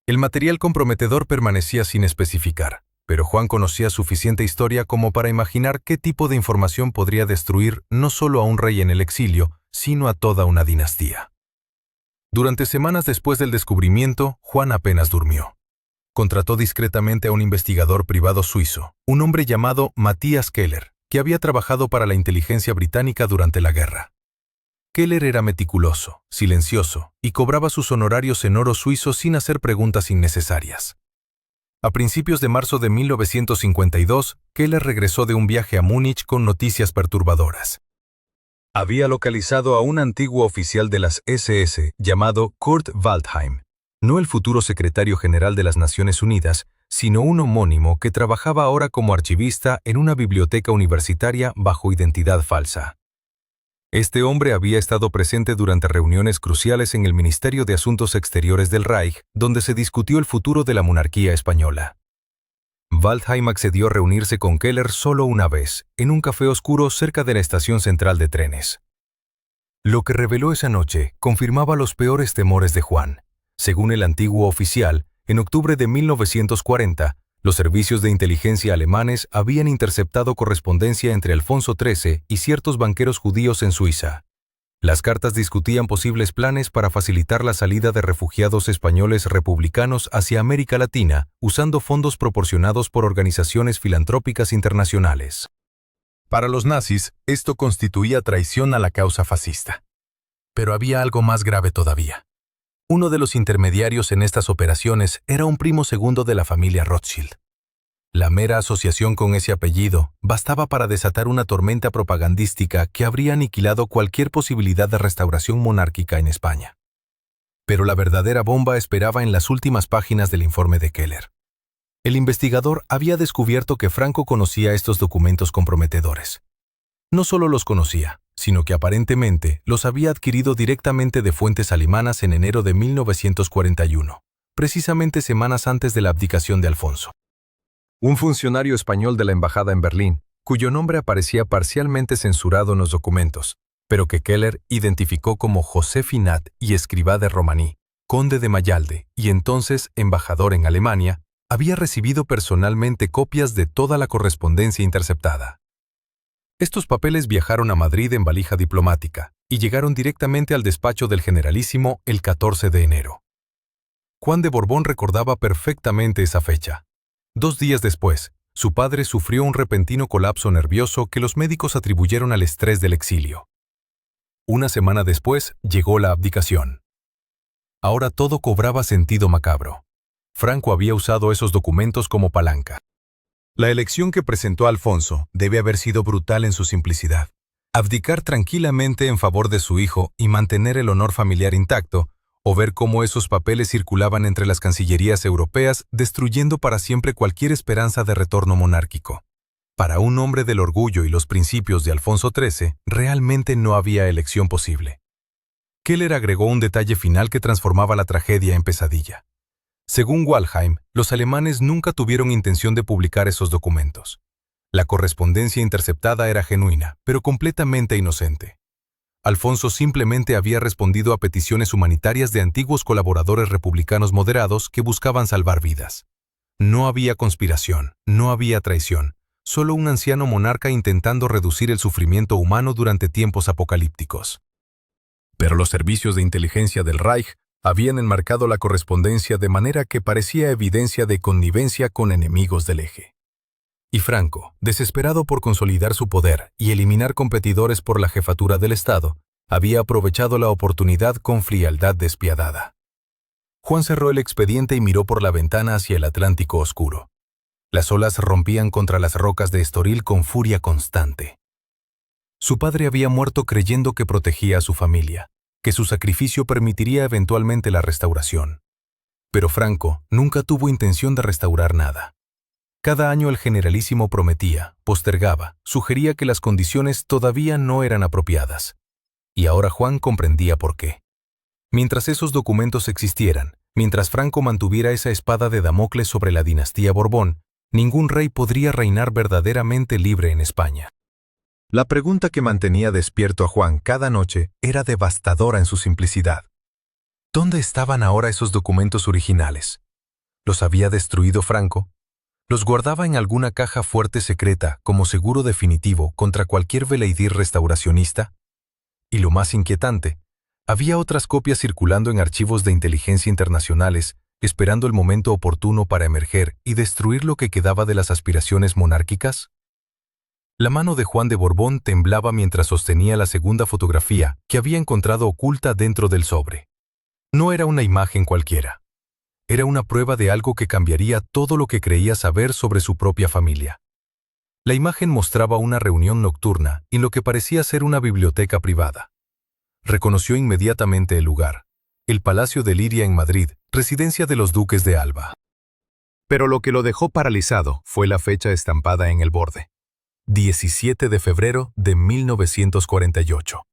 Speaker 1: El material comprometedor permanecía sin especificar, pero Juan conocía suficiente historia como para imaginar qué tipo de información podría destruir no solo a un rey en el exilio, sino a toda una dinastía. Durante semanas después del descubrimiento, Juan apenas durmió. Contrató discretamente a un investigador privado suizo, un hombre llamado Matthias Keller, que había trabajado para la inteligencia británica durante la guerra. Keller era meticuloso, silencioso, y cobraba sus honorarios en oro suizo sin hacer preguntas innecesarias. A principios de marzo de 1952, Keller regresó de un viaje a Múnich con noticias perturbadoras. Había localizado a un antiguo oficial de las SS llamado Kurt Waldheim, no el futuro secretario general de las Naciones Unidas, sino un homónimo que trabajaba ahora como archivista en una biblioteca universitaria bajo identidad falsa. Este hombre había estado presente durante reuniones cruciales en el Ministerio de Asuntos Exteriores del Reich, donde se discutió el futuro de la monarquía española. Waldheim accedió a reunirse con Keller solo una vez, en un café oscuro cerca de la estación central de trenes. Lo que reveló esa noche confirmaba los peores temores de Juan. Según el antiguo oficial, en octubre de 1940, los servicios de inteligencia alemanes habían interceptado correspondencia entre Alfonso XIII y ciertos banqueros judíos en Suiza. Las cartas discutían posibles planes para facilitar la salida de refugiados españoles republicanos hacia América Latina, usando fondos proporcionados por organizaciones filantrópicas internacionales. Para los nazis, esto constituía traición a la causa fascista. Pero había algo más grave todavía. Uno de los intermediarios en estas operaciones era un primo segundo de la familia Rothschild. La mera asociación con ese apellido bastaba para desatar una tormenta propagandística que habría aniquilado cualquier posibilidad de restauración monárquica en España. Pero la verdadera bomba esperaba en las últimas páginas del informe de Keller. El investigador había descubierto que Franco conocía estos documentos comprometedores. No solo los conocía, sino que aparentemente los había adquirido directamente de fuentes alemanas en enero de 1941, precisamente semanas antes de la abdicación de Alfonso. Un funcionario español de la embajada en Berlín, cuyo nombre aparecía parcialmente censurado en los documentos, pero que Keller identificó como José Finat y escribá de Romaní, conde de Mayalde y entonces embajador en Alemania, había recibido personalmente copias de toda la correspondencia interceptada. Estos papeles viajaron a Madrid en valija diplomática y llegaron directamente al despacho del generalísimo el 14 de enero. Juan de Borbón recordaba perfectamente esa fecha. 2 días después, su padre sufrió un repentino colapso nervioso que los médicos atribuyeron al estrés del exilio. Una semana después, llegó la abdicación. Ahora todo cobraba sentido macabro. Franco había usado esos documentos como palanca. La elección que presentó Alfonso debe haber sido brutal en su simplicidad. Abdicar tranquilamente en favor de su hijo y mantener el honor familiar intacto, o ver cómo esos papeles circulaban entre las cancillerías europeas, destruyendo para siempre cualquier esperanza de retorno monárquico. Para un hombre del orgullo y los principios de Alfonso XIII, realmente no había elección posible. Keller agregó un detalle final que transformaba la tragedia en pesadilla. Según Waldheim, los alemanes nunca tuvieron intención de publicar esos documentos. La correspondencia interceptada era genuina, pero completamente inocente. Alfonso simplemente había respondido a peticiones humanitarias de antiguos colaboradores republicanos moderados que buscaban salvar vidas. No había conspiración, no había traición, solo un anciano monarca intentando reducir el sufrimiento humano durante tiempos apocalípticos. Pero los servicios de inteligencia del Reich habían enmarcado la correspondencia de manera que parecía evidencia de connivencia con enemigos del eje. Y Franco, desesperado por consolidar su poder y eliminar competidores por la jefatura del Estado, había aprovechado la oportunidad con frialdad despiadada. Juan cerró el expediente y miró por la ventana hacia el Atlántico oscuro.
Speaker 2: Las olas rompían contra las rocas de Estoril con furia constante. Su padre había muerto creyendo que protegía a su familia, que su sacrificio permitiría eventualmente la restauración. Pero Franco nunca tuvo intención de restaurar nada. Cada año el generalísimo prometía, postergaba, sugería que las condiciones todavía no eran apropiadas. Y ahora Juan comprendía por qué. Mientras esos documentos existieran, mientras Franco mantuviera esa espada de Damocles sobre la dinastía Borbón, ningún rey podría reinar verdaderamente libre en España. La pregunta que mantenía despierto a Juan cada noche era devastadora en su simplicidad. ¿Dónde estaban ahora esos documentos originales? ¿Los había destruido Franco? ¿Los guardaba en alguna caja fuerte secreta como seguro definitivo contra cualquier veleidir restauracionista? Y lo más inquietante, había otras copias circulando en archivos de inteligencia internacionales, esperando el momento oportuno para emerger y destruir lo que quedaba de las aspiraciones monárquicas. La mano de Juan de Borbón temblaba mientras sostenía la segunda fotografía que había encontrado oculta dentro del sobre. No era una imagen cualquiera. Era una prueba de algo que cambiaría todo lo que creía saber sobre su propia familia. La imagen mostraba una reunión nocturna en lo que parecía ser una biblioteca privada. Reconoció inmediatamente el lugar, el Palacio de Liria en Madrid, residencia de los duques de Alba. Pero lo que lo dejó paralizado fue la fecha estampada en el borde. 17 de febrero de 1948.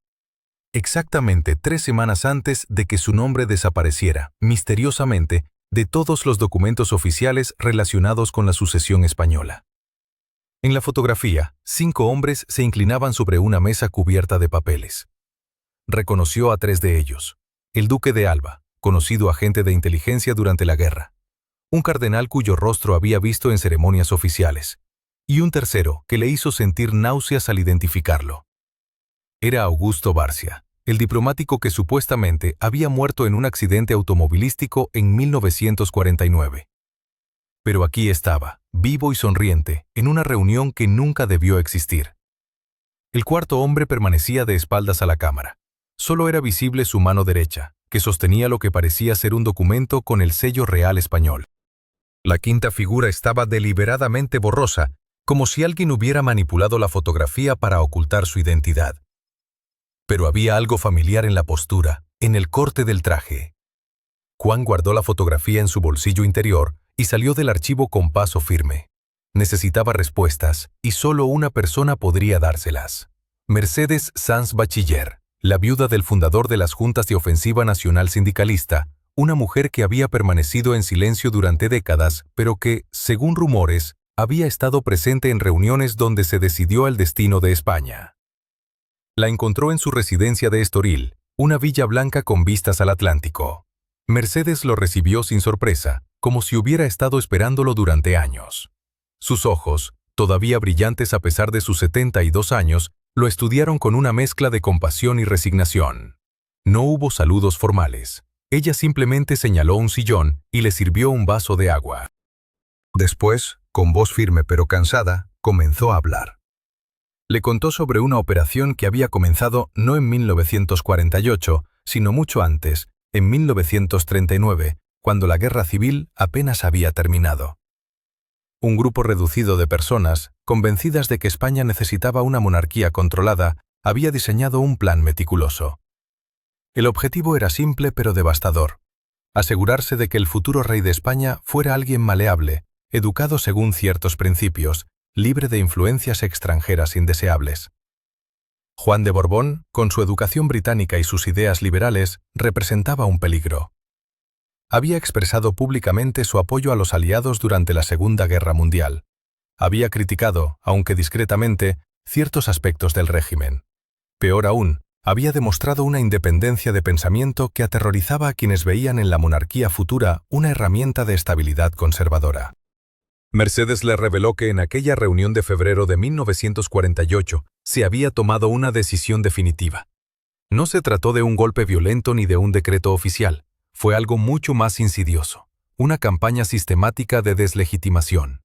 Speaker 2: Exactamente 3 semanas antes de que su nombre desapareciera, misteriosamente, de todos los documentos oficiales relacionados con la sucesión española. En la fotografía, 5 hombres se inclinaban sobre una mesa cubierta de papeles. Reconoció a 3 de ellos. El duque de Alba, conocido agente de inteligencia durante la guerra. Un cardenal cuyo rostro había visto en ceremonias oficiales. Y un tercero que le hizo sentir náuseas al identificarlo. Era Augusto Barcia, el diplomático que supuestamente había muerto en un accidente automovilístico en 1949. Pero aquí estaba, vivo y sonriente, en una reunión que nunca debió existir. El cuarto hombre permanecía de espaldas a la cámara. Solo era visible su mano derecha, que sostenía lo que parecía ser un documento con el sello real español. La quinta figura estaba deliberadamente borrosa, como si alguien hubiera manipulado la fotografía para ocultar su identidad. Pero había algo familiar en la postura, en el corte del traje. Juan guardó la fotografía en su bolsillo interior y salió del archivo con paso firme. Necesitaba respuestas, y solo una persona podría dárselas. Mercedes Sanz Bachiller, la viuda del fundador de las Juntas de Ofensiva Nacional Sindicalista, una mujer que había permanecido en silencio durante décadas, pero que, según rumores, había estado presente en reuniones donde se decidió el destino de España. La encontró en su residencia de Estoril, una villa blanca con vistas al Atlántico. Mercedes lo recibió sin sorpresa, como si hubiera estado esperándolo durante años. Sus ojos, todavía brillantes a pesar de sus 72 años, lo estudiaron con una mezcla de compasión y resignación. No hubo saludos formales. Ella simplemente señaló un sillón y le sirvió un vaso de agua. Después, con voz firme pero cansada, comenzó a hablar. Le contó sobre una operación que había comenzado no en 1948, sino mucho antes, en 1939, cuando la guerra civil apenas había terminado. Un grupo reducido de personas, convencidas de que España necesitaba una monarquía controlada, había diseñado un plan meticuloso. El objetivo era simple pero devastador: asegurarse de que el futuro rey de España fuera alguien maleable, educado según ciertos principios, libre de influencias extranjeras indeseables. Juan de Borbón, con su educación británica y sus ideas liberales, representaba un peligro. Había expresado públicamente su apoyo a los aliados durante la Segunda Guerra Mundial. Había criticado, aunque discretamente, ciertos aspectos del régimen. Peor aún, había demostrado una independencia de pensamiento que aterrorizaba a quienes veían en la monarquía futura una herramienta de estabilidad conservadora. Mercedes le reveló que en aquella reunión de febrero de 1948 se había tomado una decisión definitiva. No se trató de un golpe violento ni de un decreto oficial. Fue algo mucho más insidioso, una campaña sistemática de deslegitimación.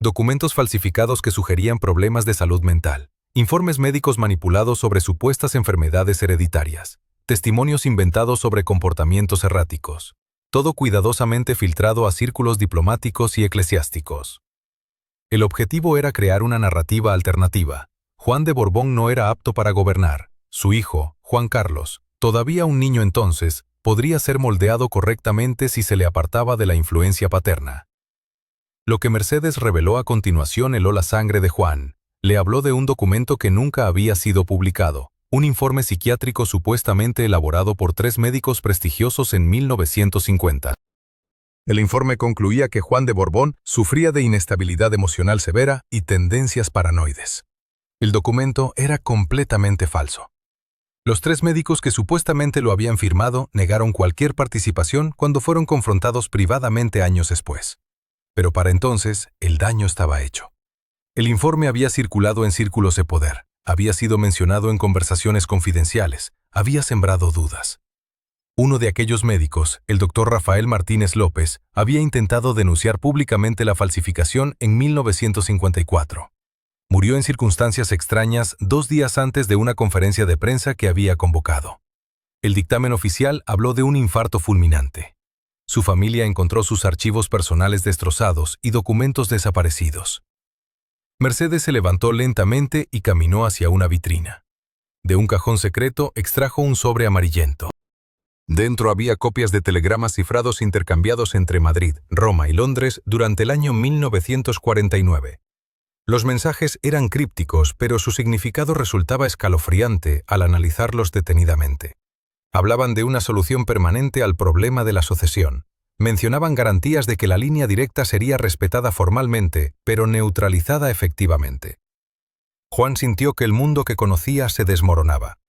Speaker 2: Documentos falsificados que sugerían problemas de salud mental, informes médicos manipulados sobre supuestas enfermedades hereditarias, testimonios inventados sobre comportamientos erráticos. Todo cuidadosamente filtrado a círculos diplomáticos y eclesiásticos. El objetivo era crear una narrativa alternativa. Juan de Borbón no era apto para gobernar. Su hijo, Juan Carlos, todavía un niño entonces, podría ser moldeado correctamente si se le apartaba de la influencia paterna. Lo que Mercedes reveló a continuación heló la sangre de Juan. Le habló de un documento que nunca había sido publicado, un informe psiquiátrico supuestamente elaborado por 3 médicos prestigiosos en 1950. El informe concluía que Juan de Borbón sufría de inestabilidad emocional severa y tendencias paranoides. El documento era completamente falso. Los 3 médicos que supuestamente lo habían firmado negaron cualquier participación cuando fueron confrontados privadamente años después. Pero para entonces, el daño estaba hecho. El informe había circulado en círculos de poder, había sido mencionado en conversaciones confidenciales, había sembrado dudas. Uno de aquellos médicos, el doctor Rafael Martínez López, había intentado denunciar públicamente la falsificación en 1954. Murió en circunstancias extrañas 2 días antes de una conferencia de prensa que había convocado. El dictamen oficial habló de un infarto fulminante. Su familia encontró sus archivos personales destrozados y documentos desaparecidos. Mercedes se levantó lentamente y caminó hacia una vitrina. De un cajón secreto extrajo un sobre amarillento. Dentro había copias de telegramas cifrados intercambiados entre Madrid, Roma y Londres durante el año 1949. Los mensajes eran crípticos, pero su significado resultaba escalofriante al analizarlos detenidamente. Hablaban de una solución permanente al problema de la sucesión. Mencionaban garantías de que la línea directa sería respetada formalmente, pero neutralizada efectivamente. Juan sintió que el mundo que conocía se desmoronaba.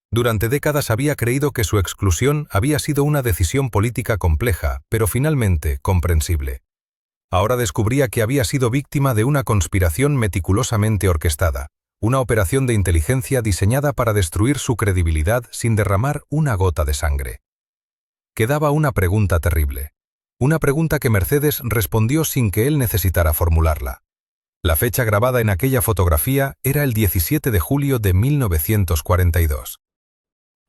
Speaker 2: Durante décadas había creído que su exclusión había sido una decisión política compleja, pero finalmente comprensible. Ahora descubría que había sido víctima de una conspiración meticulosamente orquestada, una operación de inteligencia diseñada para destruir su credibilidad sin derramar una gota de sangre. Quedaba una pregunta terrible. Una pregunta que Mercedes respondió sin que él necesitara formularla. La fecha grabada en aquella fotografía era el 17 de julio de 1942.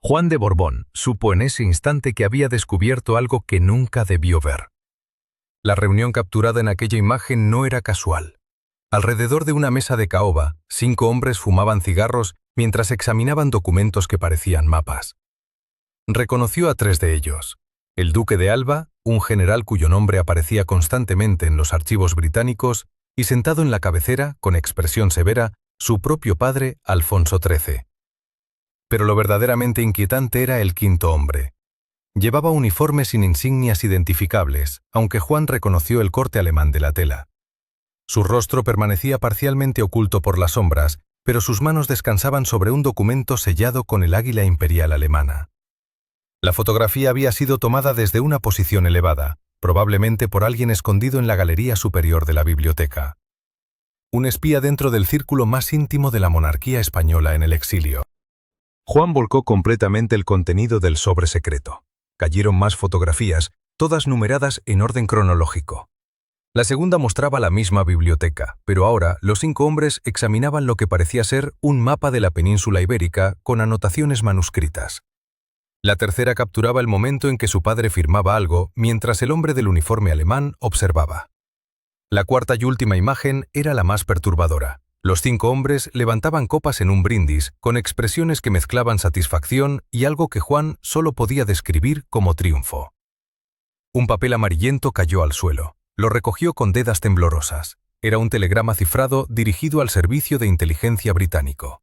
Speaker 2: Juan de Borbón supo en ese instante que había descubierto algo que nunca debió ver. La reunión capturada en aquella imagen no era casual. Alrededor de una mesa de caoba, 5 hombres fumaban cigarros mientras examinaban documentos que parecían mapas. Reconoció a 3 de ellos. El duque de Alba, un general cuyo nombre aparecía constantemente en los archivos británicos, y sentado en la cabecera, con expresión severa, su propio padre, Alfonso XIII. Pero lo verdaderamente inquietante era el 5.º hombre. Llevaba uniforme sin insignias identificables, aunque Juan reconoció el corte alemán de la tela. Su rostro permanecía parcialmente oculto por las sombras, pero sus manos descansaban sobre un documento sellado con el águila imperial alemana. La fotografía había sido tomada desde una posición elevada, probablemente por alguien escondido en la galería superior de la biblioteca. Un espía dentro del círculo más íntimo de la monarquía española en el exilio. Juan volcó completamente el contenido del sobre secreto. Cayeron más fotografías, todas numeradas en orden cronológico. La segunda mostraba la misma biblioteca, pero ahora los 5 hombres examinaban lo que parecía ser un mapa de la península ibérica con anotaciones manuscritas. La tercera capturaba el momento en que su padre firmaba algo, mientras el hombre del uniforme alemán observaba. La cuarta y última imagen era la más perturbadora. Los 5 hombres levantaban copas en un brindis, con expresiones que mezclaban satisfacción y algo que Juan solo podía describir como triunfo. Un papel amarillento cayó al suelo. Lo recogió con dedas temblorosas. Era un telegrama cifrado dirigido al Servicio de Inteligencia británico.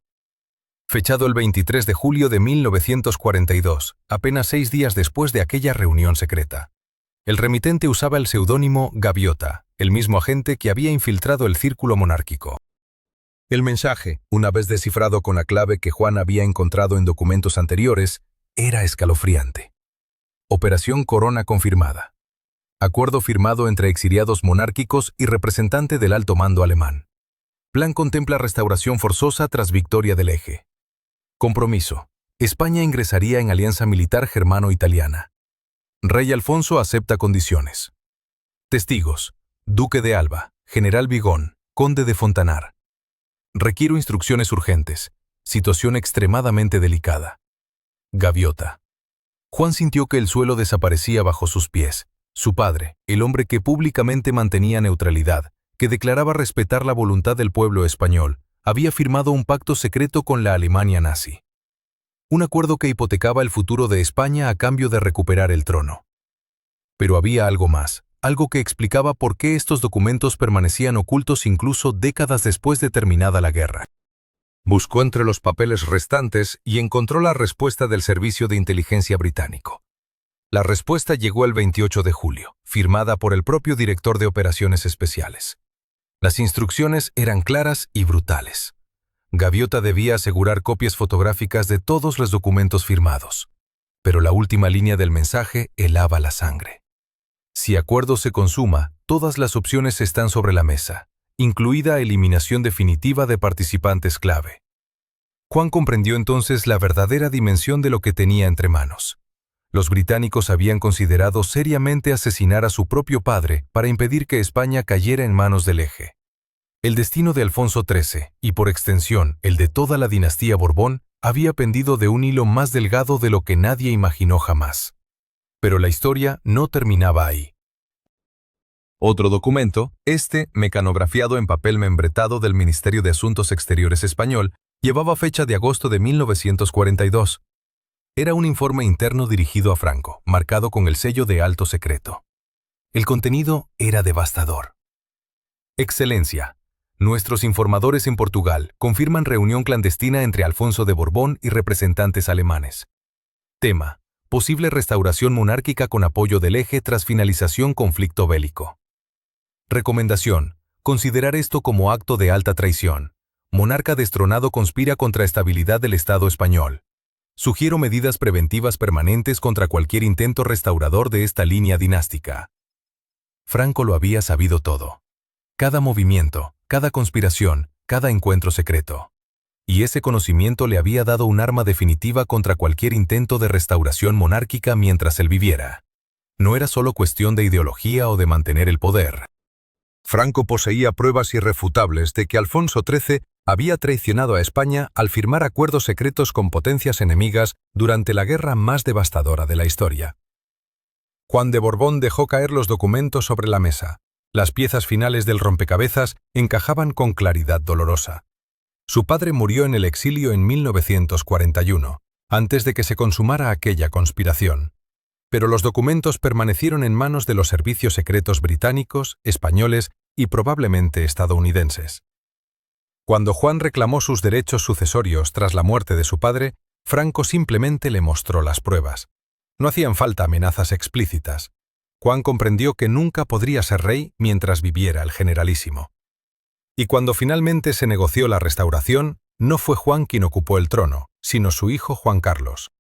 Speaker 2: Fechado el 23 de julio de 1942, apenas 6 días después de aquella reunión secreta. El remitente usaba el seudónimo Gaviota, el mismo agente que había infiltrado el círculo monárquico. El mensaje, una vez descifrado con la clave que Juan había encontrado en documentos anteriores, era escalofriante. Operación Corona confirmada. Acuerdo firmado entre exiliados monárquicos y representante del alto mando alemán. Plan contempla restauración forzosa tras victoria del Eje. Compromiso. España ingresaría en alianza militar germano-italiana. Rey Alfonso acepta condiciones. Testigos. Duque de Alba, General Vigón, Conde de Fontanar. Requiero instrucciones urgentes. Situación extremadamente delicada. Gaviota. Juan sintió que el suelo desaparecía bajo sus pies. Su padre, el hombre que públicamente mantenía neutralidad,
Speaker 1: que declaraba respetar la voluntad del pueblo español, había firmado un pacto secreto con la Alemania nazi. Un acuerdo que hipotecaba el futuro de España a cambio de recuperar el trono. Pero había algo más, algo que explicaba por qué estos documentos permanecían ocultos incluso décadas después de terminada la guerra. Buscó entre los papeles restantes y encontró la respuesta del Servicio de Inteligencia británico. La respuesta llegó el 28 de julio, firmada por el propio director de Operaciones Especiales. Las instrucciones eran claras y brutales. Gaviota debía asegurar copias fotográficas de todos los documentos firmados, pero la última línea del mensaje helaba la sangre. Si acuerdo se consuma, todas las opciones están sobre la mesa, incluida eliminación definitiva de participantes clave. Juan comprendió entonces la verdadera dimensión de lo que tenía entre manos. Los británicos habían considerado seriamente asesinar a su propio padre para impedir que España cayera en manos del Eje. El destino de Alfonso XIII, y por extensión el de toda la dinastía Borbón, había pendido de un hilo más delgado de lo que nadie imaginó jamás. Pero la historia no terminaba ahí. Otro documento, mecanografiado en papel membretado del Ministerio de Asuntos Exteriores español, llevaba fecha de agosto de 1942. Era un informe interno dirigido a Franco, marcado con el sello de alto secreto. El contenido era devastador. Excelencia. Nuestros informadores en Portugal confirman reunión clandestina entre Alfonso de Borbón y representantes alemanes. Tema: posible restauración monárquica con apoyo del Eje tras finalización conflicto bélico. Recomendación: considerar esto como acto de alta traición. Monarca destronado conspira contra estabilidad del Estado español. Sugiero medidas preventivas permanentes contra cualquier intento restaurador de esta línea dinástica. Franco lo había sabido todo. Cada movimiento, cada conspiración, cada encuentro secreto. Y ese conocimiento le había dado un arma definitiva contra cualquier intento de restauración monárquica mientras él viviera. No era solo cuestión de ideología o de mantener el poder. Franco poseía pruebas irrefutables de que Alfonso XIII había traicionado a España al firmar acuerdos secretos con potencias enemigas durante la guerra más devastadora de la historia. Juan de Borbón dejó caer los documentos sobre la mesa. Las piezas finales del rompecabezas encajaban con claridad dolorosa. Su padre murió en el exilio en 1941, antes de que se consumara aquella conspiración. Pero los documentos permanecieron en manos de los servicios secretos británicos, españoles y probablemente estadounidenses. Cuando Juan reclamó sus derechos sucesorios tras la muerte de su padre, Franco simplemente le mostró las pruebas. No hacían falta amenazas explícitas. Juan comprendió que nunca podría ser rey mientras viviera el generalísimo. Y cuando finalmente se negoció la restauración, no fue Juan quien ocupó el trono, sino su hijo Juan Carlos.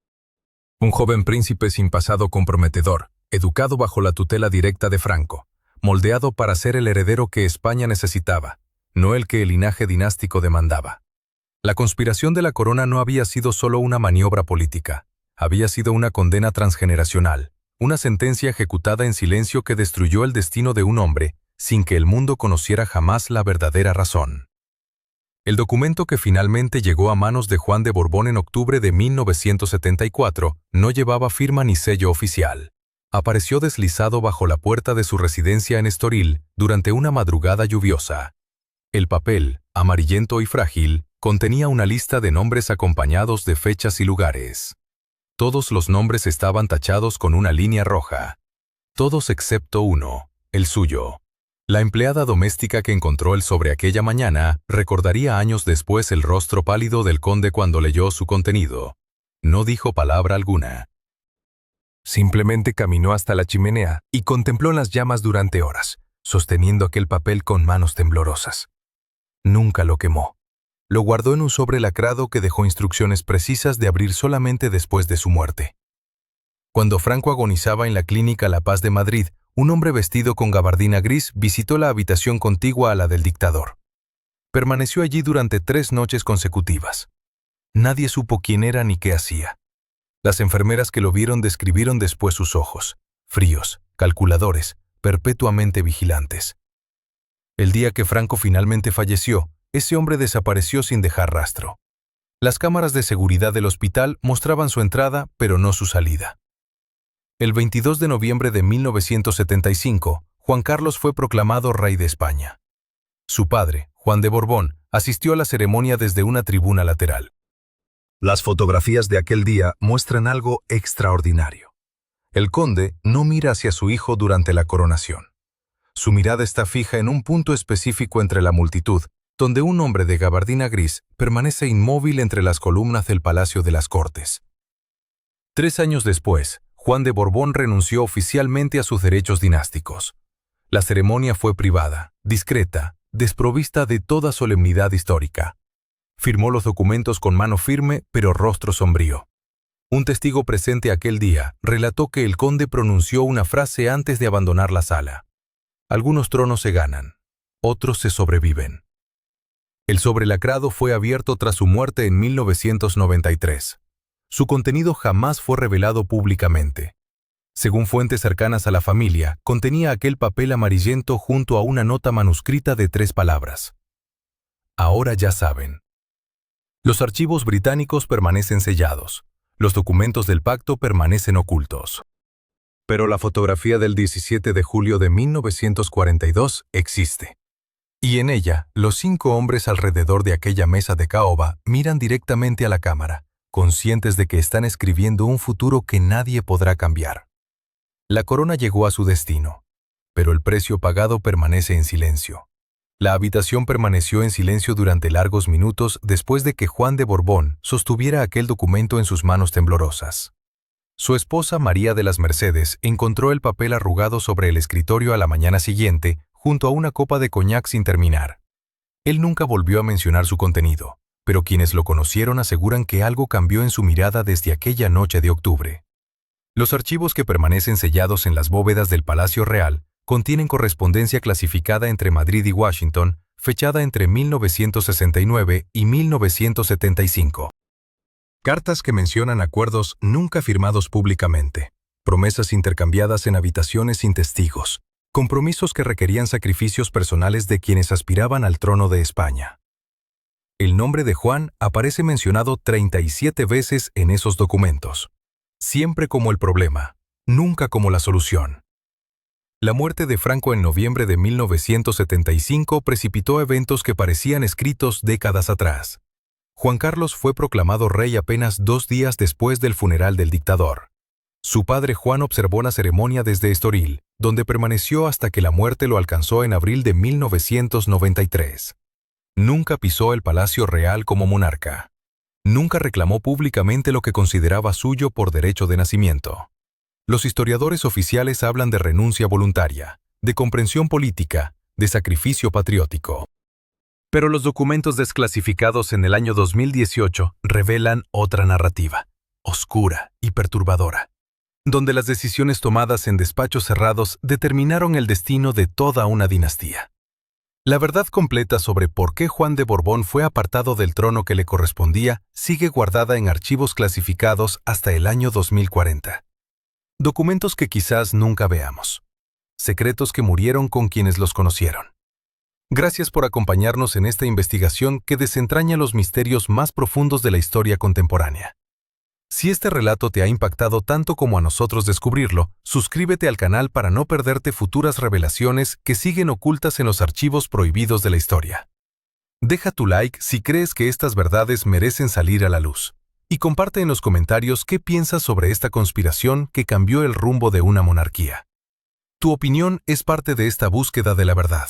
Speaker 1: Un joven príncipe sin pasado comprometedor, educado bajo la tutela directa de Franco, moldeado para ser el heredero que España necesitaba, no el que el linaje dinástico demandaba. La conspiración de la corona no había sido solo una maniobra política, había sido una condena transgeneracional, una sentencia ejecutada en silencio que destruyó el destino de un hombre, sin que el mundo conociera jamás la verdadera razón. El documento que finalmente llegó a manos de Juan de Borbón en octubre de 1974 no llevaba firma ni sello oficial. Apareció deslizado bajo la puerta de su residencia en Estoril durante una madrugada lluviosa. El papel, amarillento y frágil, contenía una lista de nombres acompañados de fechas y lugares. Todos los nombres estaban tachados con una línea roja. Todos excepto uno, el suyo. La empleada doméstica que encontró el sobre aquella mañana recordaría años después el rostro pálido del conde cuando leyó su contenido. No dijo palabra alguna. Simplemente caminó hasta la chimenea y contempló las llamas durante horas, sosteniendo aquel papel con manos temblorosas. Nunca lo quemó. Lo guardó en un sobre lacrado que dejó instrucciones precisas de abrir solamente después de su muerte. Cuando Franco agonizaba en la Clínica La Paz de Madrid, un hombre vestido con gabardina gris visitó la habitación contigua a la del dictador. Permaneció allí durante 3 noches consecutivas. Nadie supo quién era ni qué hacía. Las enfermeras que lo vieron describieron después sus ojos, fríos, calculadores, perpetuamente vigilantes. El día que Franco finalmente falleció, ese hombre desapareció sin dejar rastro. Las cámaras de seguridad del hospital mostraban su entrada, pero no su salida. El 22 de noviembre de 1975, Juan Carlos fue proclamado rey de España.
Speaker 2: Su padre, Juan de Borbón, asistió a la ceremonia desde una tribuna lateral. Las fotografías de aquel día muestran algo extraordinario. El conde no mira hacia su hijo durante la coronación. Su mirada está fija en un punto específico entre la multitud, donde un hombre de gabardina gris permanece inmóvil entre las columnas del Palacio de las Cortes. 3 años después, Juan de Borbón renunció oficialmente a sus derechos dinásticos. La ceremonia fue privada, discreta, desprovista de toda solemnidad histórica. Firmó los documentos con mano firme, pero rostro sombrío. Un testigo presente aquel día relató que el conde pronunció una frase antes de abandonar la sala. Algunos tronos se ganan, otros se sobreviven. El sobrelacrado fue abierto tras su muerte en 1993. Su contenido jamás fue revelado públicamente. Según fuentes cercanas a la familia, contenía aquel papel amarillento junto a una nota manuscrita de 3 palabras. Ahora ya saben. Los archivos británicos permanecen sellados. Los documentos del pacto permanecen ocultos. Pero la fotografía del 17 de julio de 1942 existe. Y en ella, los 5 hombres alrededor de aquella mesa de caoba miran directamente a la cámara, conscientes de que están escribiendo un futuro que nadie podrá cambiar. La corona llegó a su destino, pero el precio pagado permanece en silencio. La habitación permaneció en silencio durante largos minutos después de que Juan de Borbón sostuviera aquel documento en sus manos temblorosas. Su esposa María de las Mercedes encontró el papel arrugado sobre el escritorio a la mañana siguiente, junto a una copa de coñac sin terminar. Él nunca volvió a mencionar su contenido, pero quienes lo conocieron aseguran que algo cambió en su mirada desde aquella noche de octubre. Los archivos que permanecen sellados en las bóvedas del Palacio Real contienen correspondencia clasificada entre Madrid y Washington, fechada entre 1969 y 1975. Cartas que mencionan acuerdos nunca firmados públicamente, promesas intercambiadas en habitaciones sin testigos, compromisos que requerían sacrificios personales de quienes aspiraban al trono de España. El nombre de Juan aparece mencionado 37 veces en esos documentos, siempre como el problema, nunca como la solución. La muerte de Franco en noviembre de 1975 precipitó eventos que parecían escritos décadas atrás. Juan Carlos fue proclamado rey apenas 2 días después del funeral del dictador. Su padre Juan observó la ceremonia desde Estoril, donde permaneció hasta que la muerte lo alcanzó en abril de 1993. Nunca pisó el Palacio Real como monarca. Nunca reclamó públicamente lo que consideraba suyo por derecho de nacimiento. Los historiadores oficiales hablan de renuncia voluntaria, de comprensión política, de sacrificio patriótico. Pero los documentos desclasificados en el año 2018 revelan otra narrativa, oscura y perturbadora, donde las decisiones tomadas en despachos cerrados determinaron el destino de toda una dinastía. La verdad completa sobre por qué Juan de Borbón fue apartado del trono que le correspondía sigue guardada en archivos clasificados hasta el año 2040. Documentos que quizás nunca veamos. Secretos que murieron con quienes los conocieron. Gracias por acompañarnos en esta investigación que desentraña los misterios más profundos de la historia contemporánea. Si este relato te ha impactado tanto como a nosotros descubrirlo, suscríbete al canal para no perderte futuras revelaciones que siguen ocultas en los archivos prohibidos de la historia. Deja tu like si crees que estas verdades merecen salir a la luz. Y comparte en los comentarios qué piensas sobre esta conspiración que cambió el rumbo de una monarquía. Tu opinión es parte de esta búsqueda de la verdad.